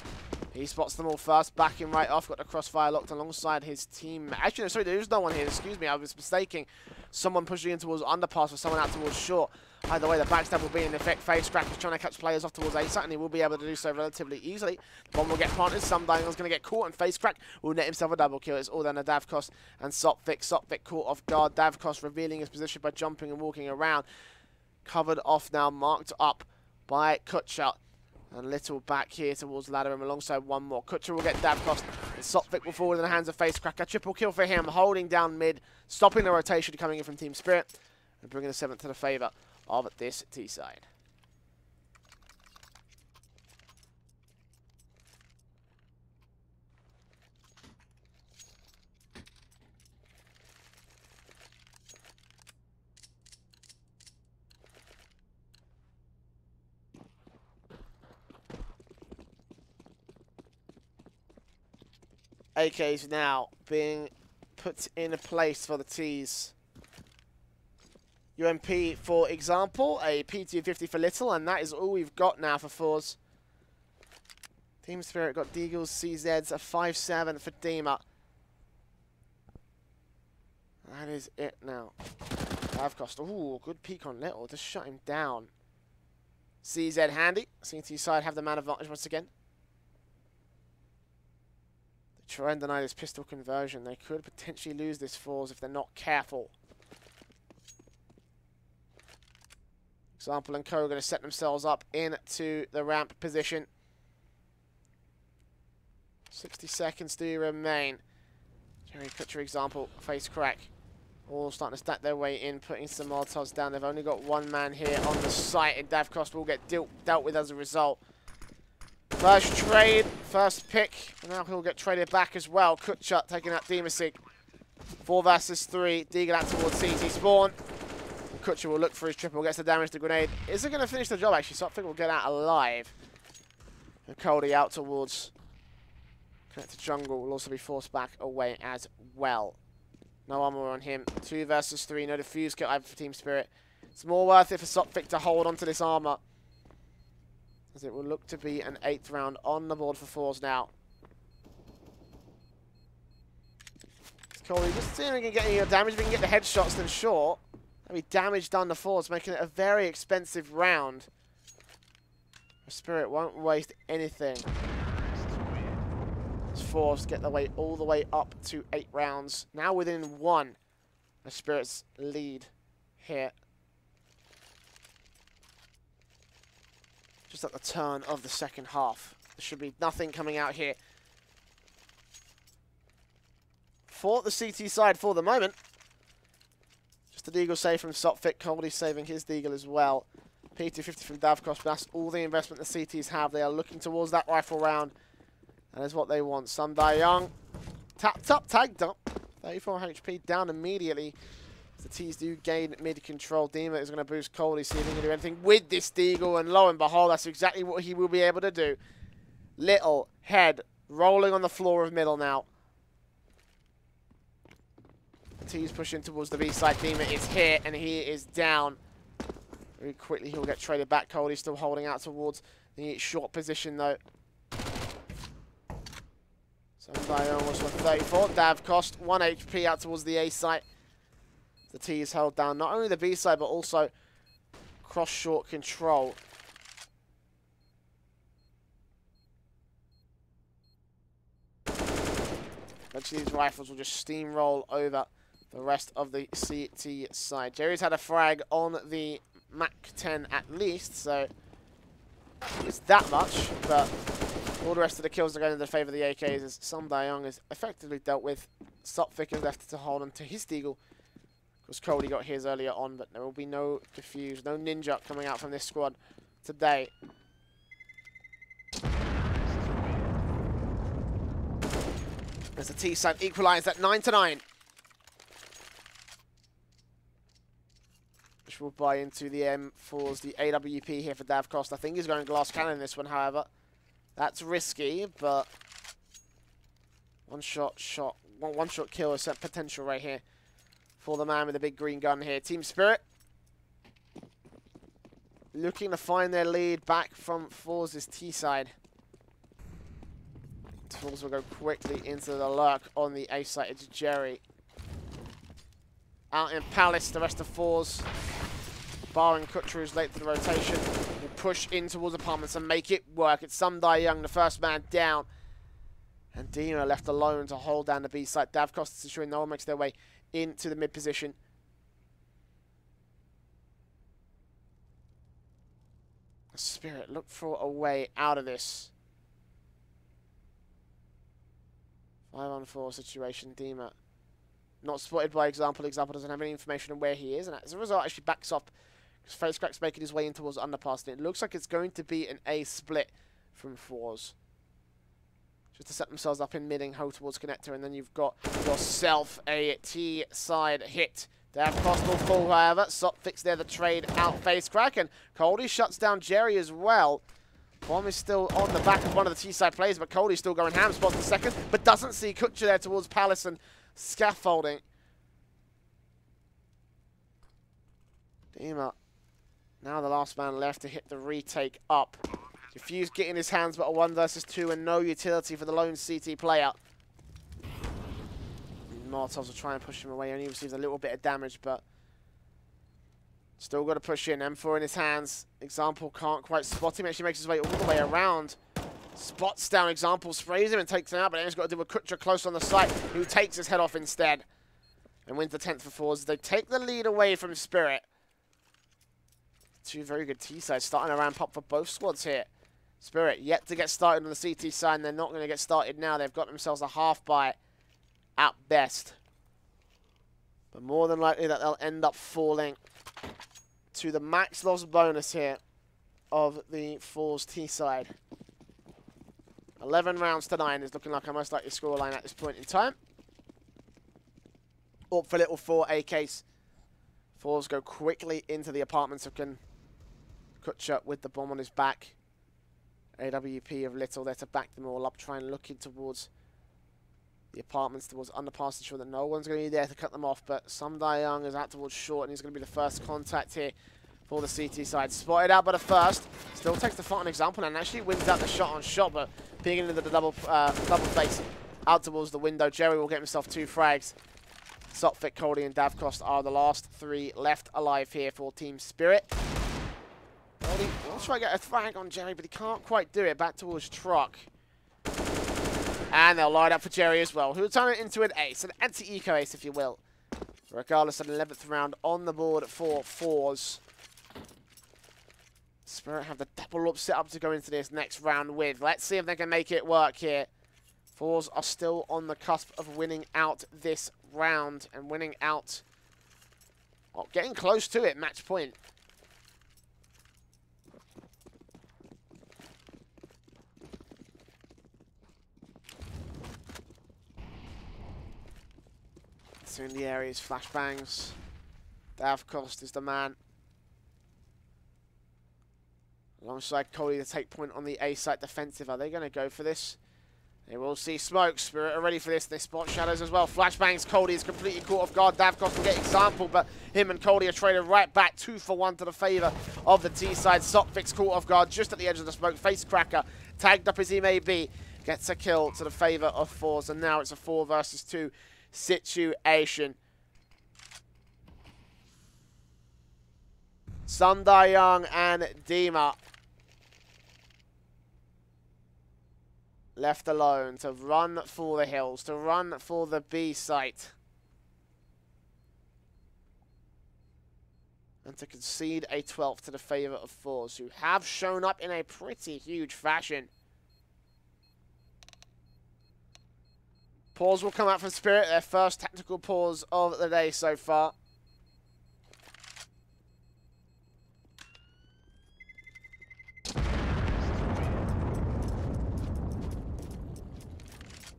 He spots them all first, backing right off. Got the crossfire locked alongside his team. Actually, no, sorry, there is no one here. Excuse me, I was mistaking. Someone pushing in towards underpass or someone out towards short. Either way, the backstab will be in effect. FaZe is trying to catch players off towards A site, and he will be able to do so relatively easily. The bomb will get planted. Sundial's going to get caught, and FaZe will net himself a double kill. It's all down to Davkos and Sopvik. Sopvik caught off guard. Davkos revealing his position by jumping and walking around. Covered off now, marked up by Kutcher. And Little back here towards Ladderim alongside one more. Kutcher will get Davkos, and Sopvik will fall in the hands of FaZe. A triple kill for him, holding down mid, stopping the rotation coming in from Team Spirit, and bringing the 7th to the favour of this T side. AKs now being put in a place for the T's. UMP, for example, a P250 for Little, and that is all we've got now for forZe. Team Spirit got Deagles, CZs, a 5.7 for Dima. That is it now. Davkos, ooh, good peek on Little, just shut him down. CZ handy. CT side have the man advantage once again. They try and deny this pistol conversion. They could potentially lose this forZe if they're not careful. Example and Co are going to set themselves up into the ramp position. 60 seconds do remain. Jerry Kutcher example, face crack. All starting to stack their way in, putting some Molotovs down. They've only got one man here on the site, and Davkos will get dealt with as a result. First trade, first pick, and now he'll get traded back as well. Kutcher taking out Demasig. 4 versus 3. Deagle out towards CT spawn. Kutcher will look for his triple, gets the damage to grenade. Is it going to finish the job actually? Sopvik will get out alive. And Cody out towards connected jungle will also be forced back away as well. No armor on him. 2 versus 3, no defuse kit either for Team Spirit. It's more worth it for Sopvik to hold onto this armor, as it will look to be an 8th round on the board for forZe now. Cody just seeing if we can get any damage. If we can get the headshots, then sure. That'll be damage done to forZe, making it a very expensive round. Spirit won't waste anything. As forZe get the way all the way up to 8 rounds. Now within 1. The Spirit's lead here. Just at the turn of the second half. There should be nothing coming out here for the CT side for the moment. Just a Deagle save from Sopvik. Cody saving his Deagle as well. P250 from Davkos. That's all the investment the CTs have. They are looking towards that rifle round. That is what they want. Sundial tapped up, tagged up. 34 HP down immediately. The T's do gain mid control. Dima is going to boost Cody, see if he can do anything with this Deagle. And lo and behold, that's exactly what he will be able to do. Little head rolling on the floor of middle now. T's pushing towards the B side. Dima is here, and he is down. Very quickly, he'll get traded back. Cody's still holding out towards the short position, though. Sundial was for 34. Davkos, 1 HP out towards the A site. The T is held down. Not only the B side, but also cross-short control. Eventually, these rifles will just steamroll over the rest of the CT side. Jerry's had a frag on the Mac 10 at least, so it's that much, but all the rest of the kills are going in the favour of the AKs as Sundial is effectively dealt with. Sopvik is left to hold on to his Deagle, because Cody got his earlier on, but there will be no defuse, no ninja coming out from this squad today. As the T side equalised at 9-9. much will buy into the M4's the AWP here for Davkost. I think he's going glass cannon in this one, however. That's risky, but one shot kill is set potential right here for the man with the big green gun here. Team Spirit looking to find their lead back from forZe's T side. forZe will go quickly into the lurk on the A side. It's Jerry. Out in Palace, the rest of forZe, barring Kutcher, who's late to the rotation, will push in towards apartments and make it work. It's Sundai Young, the first man down. And Dina left alone to hold down the B side. Davkost is ensuring no one makes their way into the mid position. Spirit, look for a way out of this. 5-on-4 situation. Dima not spotted by Example. Example doesn't have any information on where he is, and as a result actually backs up because FaceCrack's making his way in towards the underpass, and it looks like it's going to be an A split from forZe. Just to set themselves up in midding, hoe towards connector, and then you've got yourself a T side hit. They have possible full, however. Sopfix there, the trade out FaceCrack, and Coldy shuts down Jerry as well. Bomb is still on the back of one of the T side players, but Coldy's still going ham. Spots the second, but doesn't see Kutcher there towards Palace and scaffolding. Dima, now the last man left to hit the retake up. Diffuse getting his hands, but a 1 versus 2 and no utility for the lone CT player. Molotovs will try and push him away. Only receives a little bit of damage, but still got to push in. M4 in his hands. Example can't quite spot him. Actually makes his way all the way around. Spots down Example, sprays him and takes him out, but then he's got to do a Kutcher close on the site, who takes his head off instead. And wins the 10th for forZe. They take the lead away from Spirit. Two very good T-sides starting to ramp up for both squads here. Spirit yet to get started on the CT side, and they're not going to get started now. They've got themselves a half buy at best. But more than likely that they'll end up falling to the max loss bonus here of the forZe T side. 11 rounds to 9 is looking like a most likely scoreline at this point in time. Up for little 4 AKs. forZe go quickly into the apartments of Kutcher with the bomb on his back. AWP of Little there to back them all up, trying looking towards the apartments, towards underpass, ensure that no one's going to be there to cut them off. But Sundai Young is out towards short, and he's going to be the first contact here for the CT side. Spotted out by the first, still takes the fight on Example and actually wins out the shot on shot, but peeking into the double face out towards the window. Jerry will get himself 2 frags. Sopfik, Coldy, and Davkost are the last 3 left alive here for Team Spirit. Coldy will try to get a frag on Jerry, but he can't quite do it. Back towards truck. And they'll line up for Jerry as well, who will turn it into an ace, an anti-eco ace, if you will. Regardless, an 11th round on the board for forZe. Spirit have the double up set up to go into this next round with. Let's see if they can make it work here. forZe are still on the cusp of winning out this round and winning out, well, getting close to it, match point. In the areas, flashbangs. Davkost is the man. Alongside Coldy to take point on the A site defensive. Are they going to go for this? They will see smoke. Spirit are ready for this. They spot shadows as well. Flashbangs. Coldy is completely caught off guard. Davkost will get Example, but him and Coldy are traded right back 2 for 1 to the favor of the T side. Sopfix caught off guard just at the edge of the smoke. FaceCracker, tagged up as he may be, gets a kill to the favor of forZe, and now it's a 4 versus 2 situation. Sundai Young and Dima left alone to run for the hills, to run for the B site, and to concede a 12th to the favor of forZe, who have shown up in a pretty huge fashion. Pause will come out from Spirit, their first tactical pause of the day so far.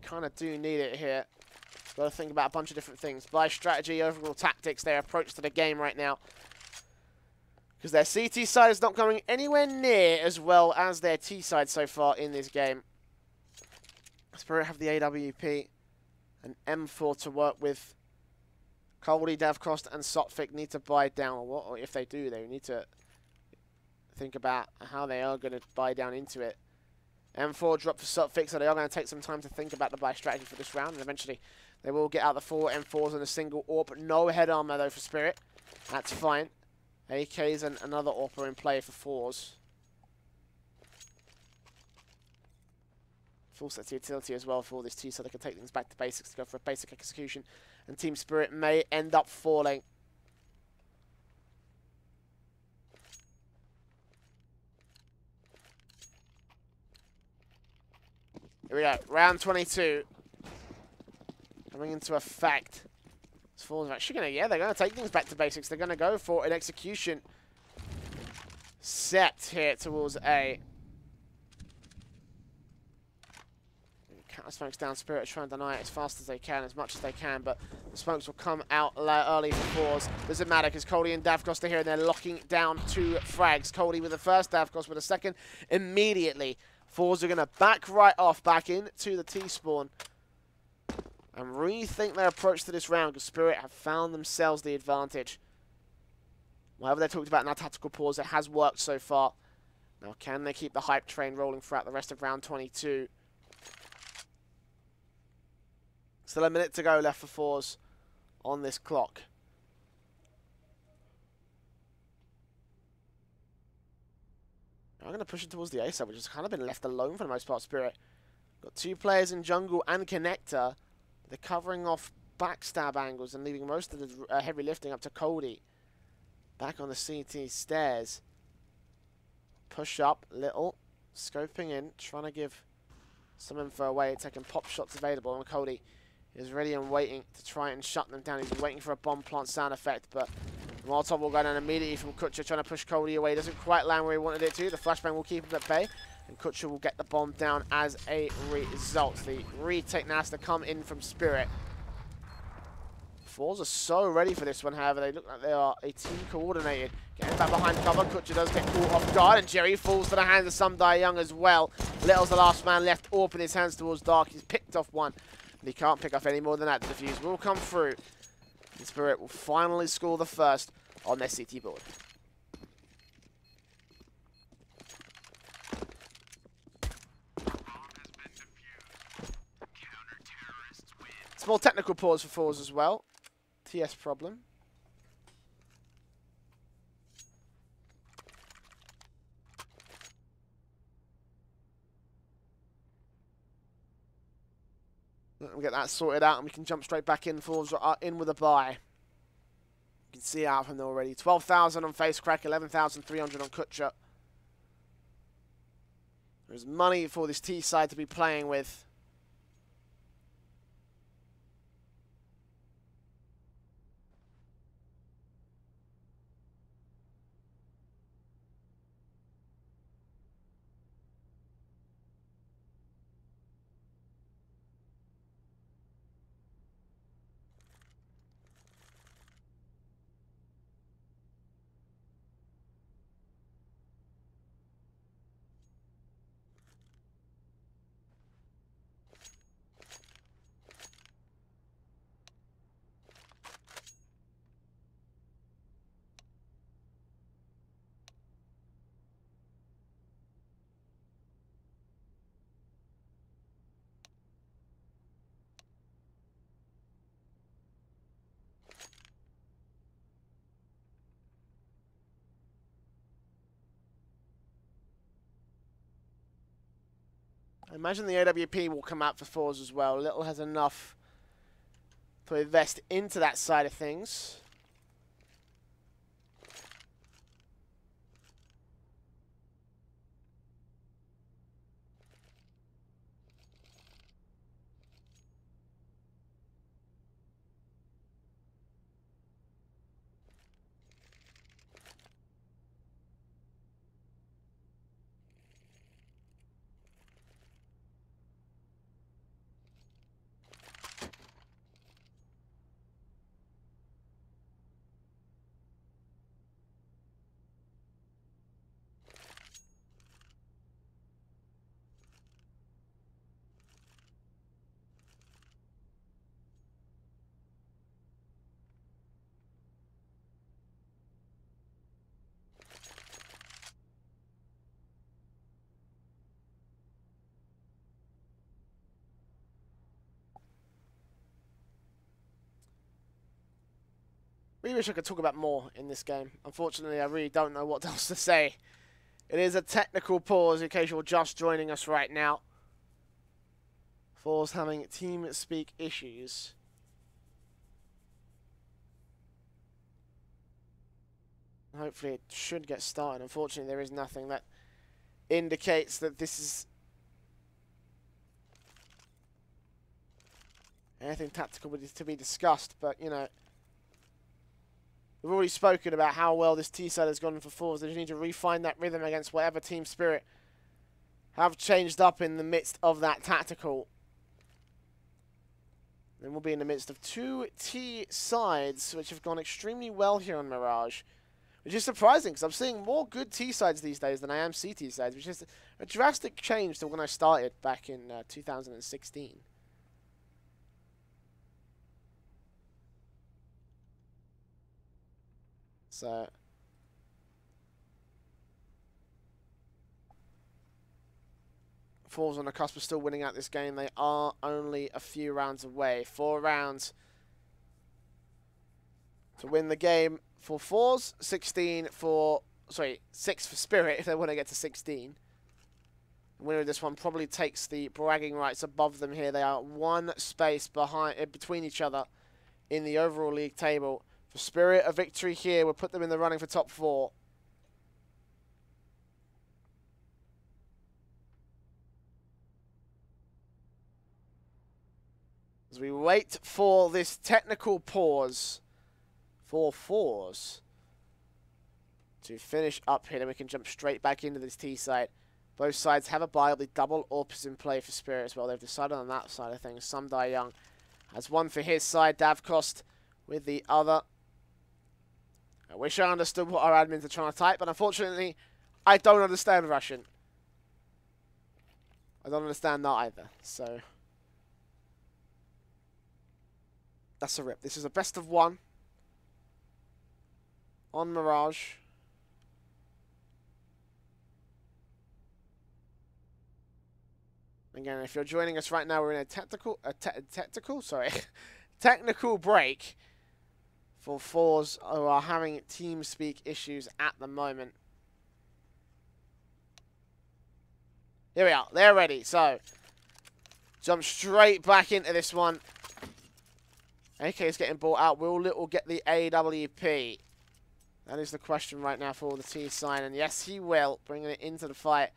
Kind of do need it here. Got to think about a bunch of different things. By strategy, overall tactics, their approach to the game right now. Because their CT side is not going anywhere near as well as their T side so far in this game. Spirit have the AWP and M4 to work with. Coldy, Davkost, and Sotfik need to buy down. Or if they do, they need to think about how they are going to buy down into it. M4 drop for Sotfik, so they are going to take some time to think about the buy strategy for this round. And eventually, they will get out the 4 M4s and a single AWP. No head armor, though, for Spirit. That's fine. AKs and another AWP are in play for forZe. Full set utility as well for this T, so they can take things back to basics to go for a basic execution. And Team Spirit may end up falling. Here we go, round 22. Coming into effect. forZe are actually going to, they're going to take things back to basics. They're going to go for an execution set here towards A. Counter smokes down. Spirit try and deny it as fast as they can, as much as they can, but the smokes will come out early for forZe. Doesn't matter because Coldy and Davkost are here and they're locking down 2 frags. Coldy with the first, Davkost with the second. Immediately, forZe are going to back right off, back into the T-spawn and rethink their approach to this round because Spirit have found themselves the advantage. Whatever they talked about in our tactical pause, it has worked so far. Now, can they keep the hype train rolling throughout the rest of round 22? Still a minute to go left for forZe on this clock. I'm going to push it towards the A side, which has kind of been left alone for the most part, Spirit. Got 2 players in jungle and connector. They're covering off backstab angles and leaving most of the heavy lifting up to Coldy. Back on the CT stairs. Push up, little. Scoping in, trying to give some info away, taking pop shots available, and Coldy is ready and waiting to try and shut them down. He's waiting for a bomb plant sound effect, but Molotov will go down immediately from Kutcher, trying to push Coldy away. Doesn't quite land where he wanted it to. The flashbang will keep him at bay, and Kutcher will get the bomb down as a result. The retake now has to come in from Spirit. forZe are so ready for this one, however. They look like they are a team coordinated. Getting back behind cover. Kutcher does get caught off guard, and Jerry falls to the hands of Some Die Young as well. Little's the last man left. AWP in his hands towards Dark. He's picked off one. And he can't pick off any more than that. The defuse will come through. And Spirit will finally score the first on their CT board. Small technical pause for forZe as well. TS problem. We'll get that sorted out and we can jump straight back in. forZe are in with a buy. You can see out from there already. 12,000 on Facecrack, 11,300 on Kutcher. There's money for this T side to be playing with. I imagine the AWP will come out for forZe as well. Little has enough to invest into that side of things. really wish I could talk about more in this game. Unfortunately, I really don't know what else to say. It is a technical pause in case you're just joining us right now. forZe having team speak issues. Hopefully it should get started. Unfortunately, there is nothing that indicates that this is anything tactical to be discussed, but, you know, we've already spoken about how well this T-side has gone for forZe. They just need to refine that rhythm against whatever team spirit have changed up in the midst of that tactical. Then we'll be in the midst of two T-sides, which have gone extremely well here on Mirage. Which is surprising, because I'm seeing more good T-sides these days than I am CT sides, which is a drastic change to when I started back in 2016. So forZe on the cusp of still winning out this game. They are only a few rounds away. 4 rounds to win the game for forZe, 6 for Spirit if they want to get to 16. The winner of this one probably takes the bragging rights above them here. They are 1 space between each other in the overall league table. For Spirit, a victory here will put them in the running for top 4. As we wait for this technical pause for forZe to finish up here, then we can jump straight back into this T site. Both sides have a buy. The double AWP is in play for Spirit as well. They've decided on that side of things. Sumdai Young has one for his side. Davkost with the other. I wish I understood what our admins are trying to type, but unfortunately, I don't understand Russian. I don't understand that either, so that's a rip. This is a best of 1 on Mirage. Again, if you're joining us right now, we're in a technical break for forZe, who are having team speak issues at the moment. Here we are. They're ready. So, jump straight back into this one. AK is getting bought out. Will Little get the AWP? That is the question right now for the T sign. And yes, he will. Bringing it into the fight.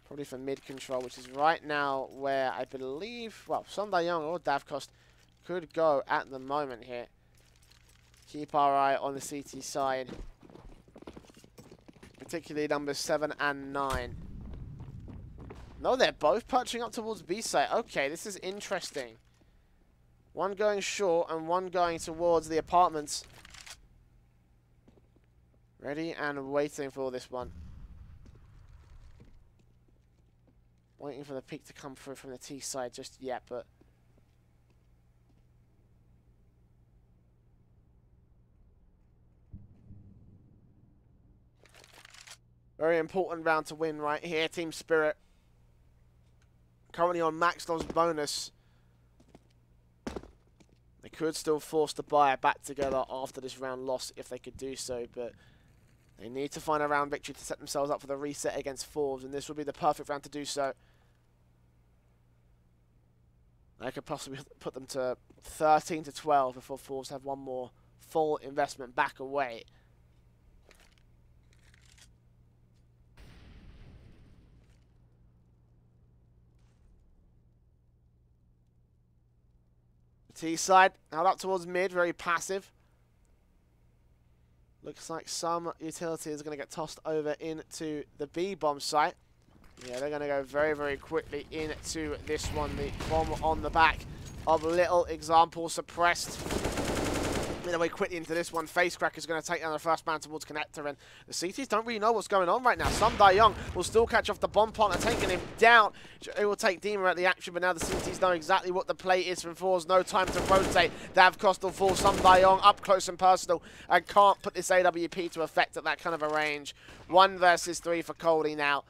Probably for mid control, which is right now where I believe, well, Sumdai Young or Davkost could go at the moment here. Keep our eye on the CT side, particularly numbers 7 and 9. No, they're both punching up towards B side. Okay, this is interesting. One going short and one going towards the apartments. Ready and waiting for this one. Waiting for the peak to come through from the T side just yet, but very important round to win right here. Team Spirit currently on max loss bonus. They could still force the buyer back together after this round loss if they could do so, but they need to find a round victory to set themselves up for the reset against forZe, and this would be the perfect round to do so. I could possibly put them to 13 to 12 before forZe have one more full investment back away. T side, now up towards mid, very passive. Looks like some utility is going to get tossed over into the B bomb site. Yeah, they're going to go very, very quickly into this one. The bomb on the back of Little. Example suppressed. Midway quickly into this one. Facecracker is going to take down the first man towards Connector, and the CTs don't really know what's going on right now. Sumdai Young will still catch off the bomb partner, taking him down. It will take Dima at the action, but now the CTs know exactly what the play is from forZe. No time to rotate. Davkost will fall. Sumdai Young up close and personal, and can't put this AWP to effect at that kind of a range. 1 versus 3 for Coldy now.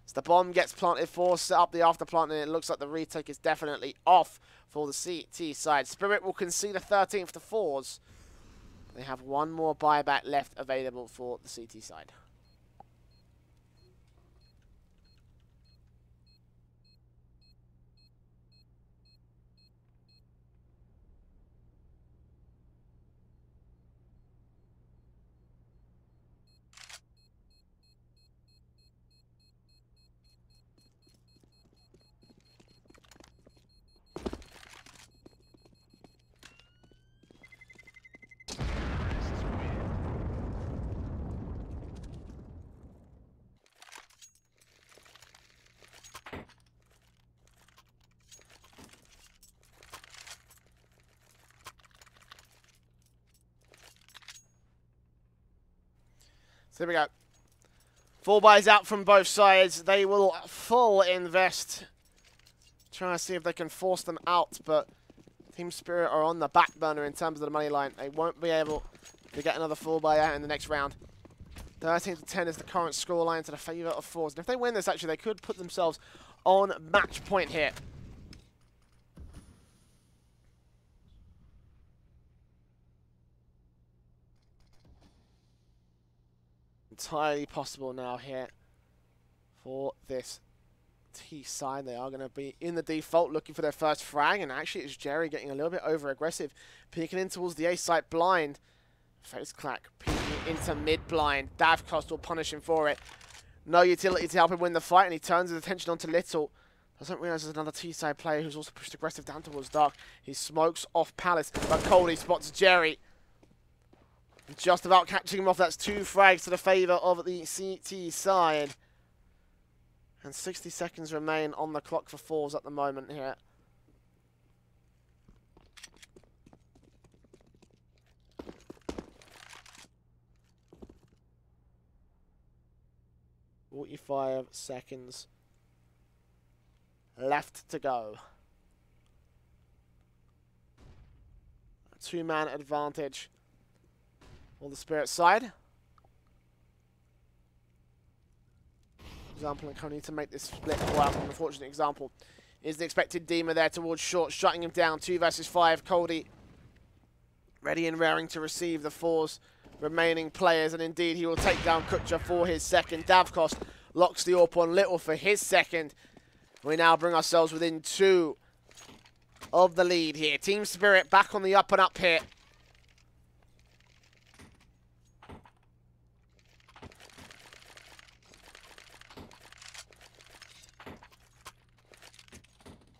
As the bomb gets planted, forZe set up the after plant, and it looks like the retake is definitely off for the CT side. Spirit will concede a 13th to forZe. They have one more buyback left available for the CT side. So there we go. 4 buys out from both sides. They will full invest. Trying to see if they can force them out, but Team Spirit are on the back burner in terms of the money line. They won't be able to get another 4 buy out in the next round. 13-10 is the current scoreline to the favour of forZe. And if they win this, actually, they could put themselves on match point here. Entirely possible now here for this T side. They are going to be in the default looking for their first frag, and actually it's Jerry getting a little bit over aggressive, peeking in towards the A site blind. Face clack peeking into mid blind. Davcost will punish him for it. No utility to help him win the fight, and he turns his attention onto Little. Doesn't realise there's another T side player who's also pushed aggressive down towards Dark. He smokes off Palace, but Coley spots Jerry. Just about catching him off. That's 2 frags to the favour of the CT side. And 60 seconds remain on the clock for forZe at the moment here. "45 seconds left to go. 2-man advantage on the Spirit side. Example, and need to make this split work. An unfortunate example is the expected Dima there towards short, shutting him down. 2 versus 5. Coldy ready and raring to receive the forZe remaining players, and indeed he will take down Kutcher for his second. Davcost locks the AWP on Little for his second. We now bring ourselves within 2 of the lead here. Team Spirit back on the up and up here.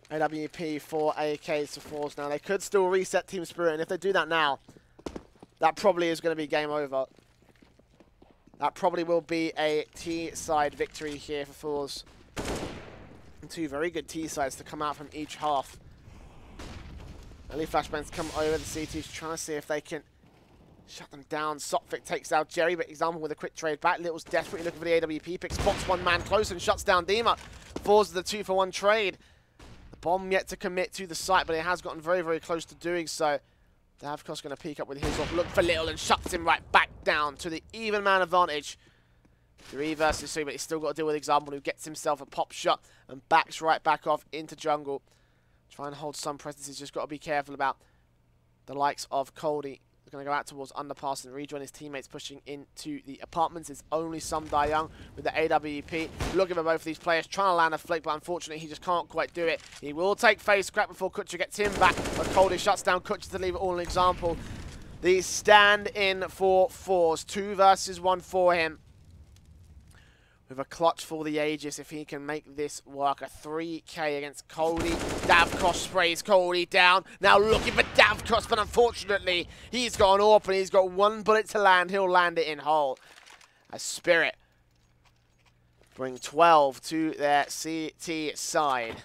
AWP for AKs to forZe now. They could still reset Team Spirit, and if they do that now, that probably is going to be game over. That probably will be a T-side victory here for forZe. And 2 very good T-sides to come out from each half. Early flashbangs come over. The CT's trying to see if they can shut them down. Sophic takes out Jerry, but example with a quick trade back. Little's desperately looking for the AWP pick. Spots 1 man close and shuts down Dima. forZe the 2-for-1 trade. Bomb yet to commit to the site, but it has gotten very, very close to doing so. Davcost going to peek up with his off. Look for Little and shuts him right back down to the even man advantage. 3 versus 3, but he's still got to deal with example, who gets himself a pop shot and backs right back off into jungle. Try and hold some presence. He's just got to be careful about the likes of Coldy. He's going to go out towards underpass and rejoin his teammates pushing into the apartments. It's only Some Die Young with the AWP. Looking for both of these players, trying to land a flick, but unfortunately he just can't quite do it. He will take face scrap before Kutcher gets him back, but Coldy shuts down Kutcher to leave it all an example. The stand in for forZe. 2 versus 1 for him. With a clutch for the ages if he can make this work. A 3K against Coldy. Davcost sprays Coldy down. Now looking for Davcost, but unfortunately he's got an AWP and he's got 1 bullet to land. He'll land it in whole. As Spirit bring 12 to their CT side.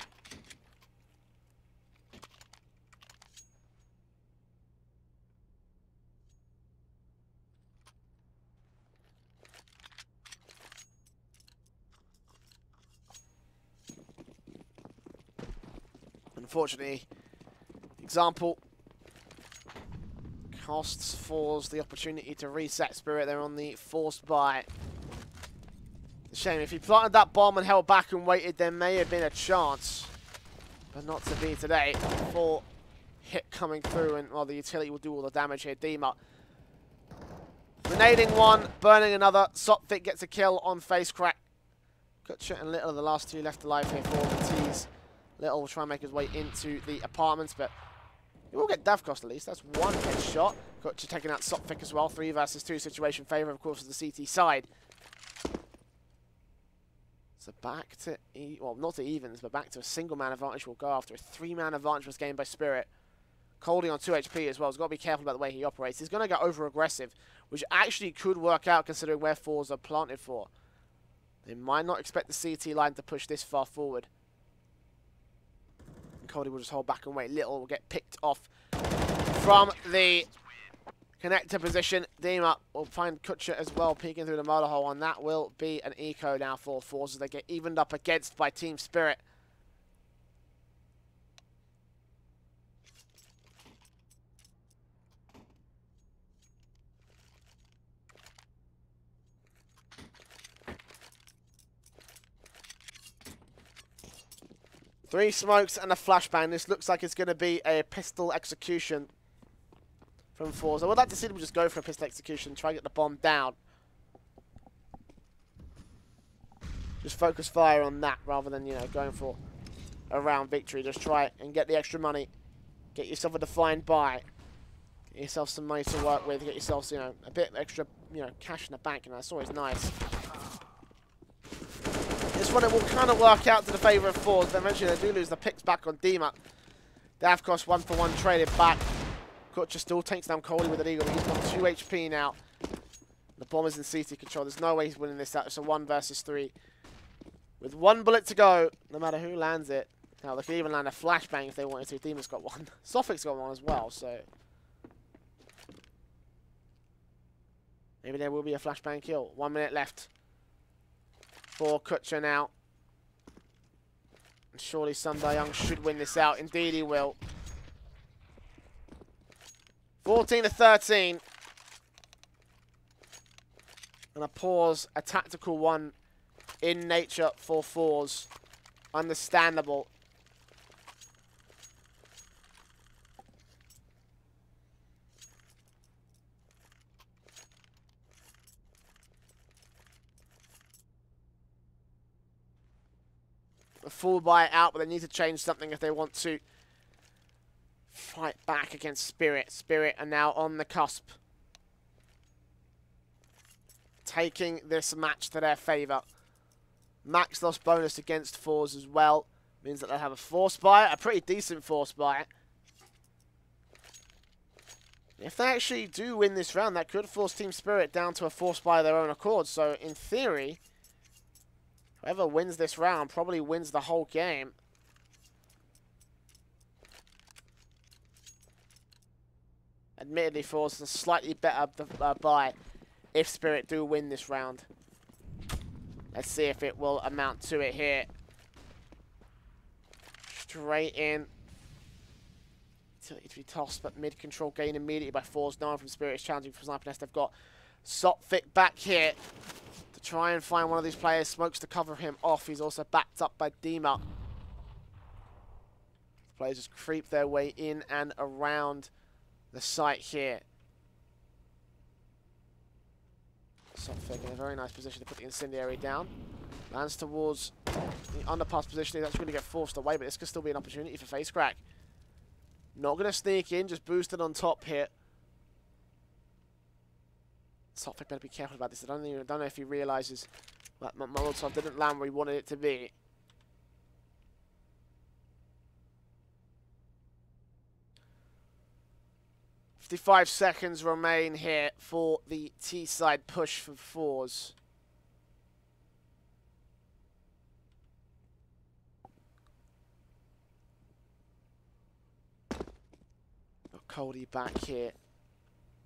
Unfortunately, example costs forZe the opportunity to reset Spirit. They're on the forced buy. It's a shame. If he planted that bomb and held back and waited, there may have been a chance. But not to be today. Full hit coming through, and well, the utility will do all the damage here. Dima Grenading one, burning another. Sopvik gets a kill on FaceCrack. Kutcher and Little are the last two left alive here for the T's. Little will try and make his way into the apartments, but he will get Davkost at least. That's one headshot. Kutcher taking out Sopvik as well. 3 versus 2 situation. Favor, of course, of the CT side. So back to, well, not to evens, but back to a single-man advantage. Will go after a 3-man advantage was gained by Spirit. Coldie on 2 HP as well. He's got to be careful about the way he operates. He's going to go over-aggressive, which actually could work out considering where forZe are planted for. They might not expect the CT line to push this far forward. And Coldie will just hold back and wait. Little will get picked off from the connector position. Dima will find Kutcher as well, peeking through the motor hole, and that will be an eco now for forZe as they get evened up against by Team Spirit. Three smokes and a flashbang. This looks like it's going to be a pistol execution from forZe. I would like to see them just go for a pistol execution, try and get the bomb down. Just focus fire on that rather than, you know, going for a round victory. Just try it and get the extra money. Get yourself a defined buy. Get yourself some money to work with. Get yourself, you know, a bit extra, you know, cash in the bank, and that's always nice. This one, it will kind of work out to the favour of forZe, but eventually they do lose the picks back on Dima. Davkost 1-for-1 traded back. Kutcher still takes down Coldie with an eagle, but he's got 2 HP now. The bomb is in CT control. There's no way he's winning this out. It's a 1 versus 3. With 1 bullet to go, no matter who lands it. Now, they could even land a flashbang if they wanted to. Dima's got one. Sopvik's got one as well, so maybe there will be a flashbang kill. 1 minute left for Kutcher now. And surely Sundae should win this out. Indeed he will. 14-13. And a pause, a tactical one in nature for forZe. Understandable. A full buy out, but they need to change something if they want to fight back against Spirit. Spirit are now on the cusp, taking this match to their favour. Max loss bonus against forZe as well. Means that they'll have a force buy, a pretty decent force buy. If they actually do win this round, that could force Team Spirit down to a force buy of their own accord. So, in theory, whoever wins this round probably wins the whole game. Admittedly, forZe is a slightly better buy if Spirit do win this round. Let's see if it will amount to it here. Straight in. Utility to be tossed, but mid-control gain immediately by forZe. No one from Spirit is challenging for Sniper Nest. They've got Sopvik back here to try and find one of these players. Smokes to cover him off. He's also backed up by Dima. The players just creep their way in and around the site here. Sopvik in a very nice position to put the incendiary down. Lands towards the underpass position. He's actually going to get forced away, but this could still be an opportunity for FaceCrack. Not going to sneak in, just boosted on top here. Sopvik better be careful about this. I don't know if he realises that Molotov didn't land where he wanted it to be. 55 seconds remain here for the T-side push for forZe. Got Coldie back here.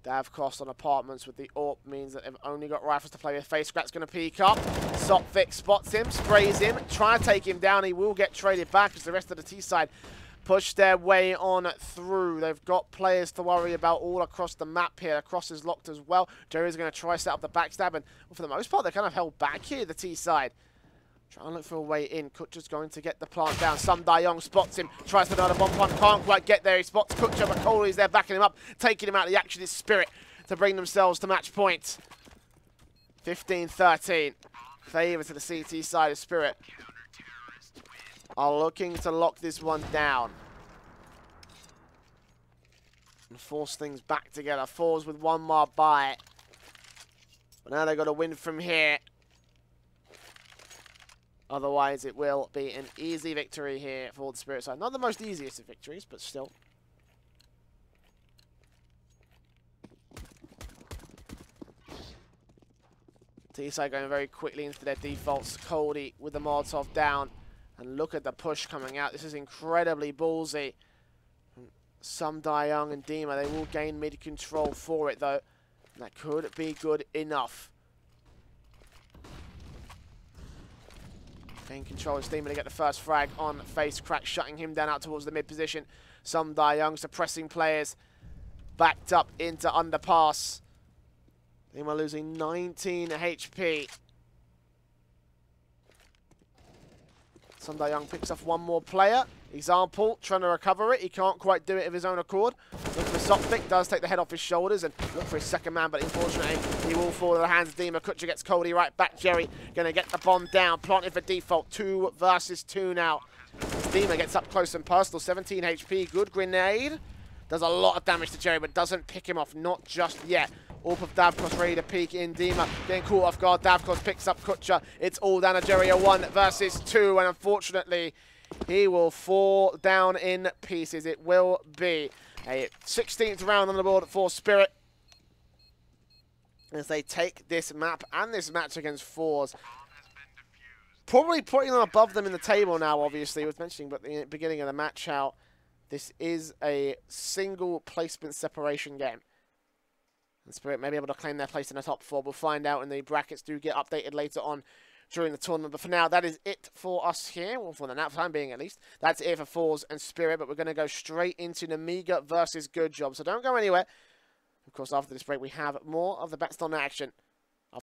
Davkost on apartments with the AWP means that they've only got rifles to play with. FaceCrack's going to peek up. Sopvik spots him, sprays him, try to take him down. He will get traded back as the rest of the T-side push their way on through. They've got players to worry about all across the map here. Cross is locked as well. Jerry's going to try to set up the backstab, and well, for the most part, they're kind of held back here, the T-side. Trying to look for a way in. Kutcher's going to get the plant down. Sundae spots him. Tries to another bomb plant. Can't quite get there. He spots Kutcher, but Coldie's there backing him up. Taking him out of the action is Spirit. to bring themselves to match point. 15-13. Favor to the CT side of Spirit. Are looking to lock this one down. And force things back together. forZe with one more bite. But now they've got to win from here. Otherwise, it will be an easy victory here for the Spirit side. Not the most easiest of victories, but still. T-side going very quickly into their defaults. Cody with the Molotov down. And look at the push coming out. This is incredibly ballsy. Some Die Young and Dima, they will gain mid-control for it, though. That could be good enough. In control is Dima to get the first frag on face crack, shutting him down out towards the mid position. Some Die Young suppressing players. Backed up into underpass. Dima losing 19 HP. Some Die Young picks off one more player. Example, trying to recover it. He can't quite do it of his own accord. Look for soft pick, does take the head off his shoulders and look for his second man, but unfortunately he will fall to the hands of Dima. Kutcher gets Cody right back. Jerry going to get the bomb down. Planted for default. 2 versus 2 now. Dima gets up close and personal. 17 HP. Good grenade. Does a lot of damage to Jerry, but doesn't pick him off. Not just yet. Orp of Davkos ready to peek in. Dima getting caught off guard. Davkos picks up Kutcher. It's all down to Jerry. A 1 versus 2, and unfortunately he will fall down in pieces. It will be a 16th round on the board for Spirit as they take this map and this match against forZe. Probably putting them above them in the table now, obviously. I was mentioning at the beginning of the match how this is a single placement separation game. And Spirit may be able to claim their place in the top 4. We'll find out when the brackets do get updated later on during the tournament. But for now, that is it for us here. Well, for the time being, at least. That's it for forZe and Spirit. But we're going to go straight into Namiga versus Good Job. So don't go anywhere. Of course, after this break, we have more of the Bet.net action.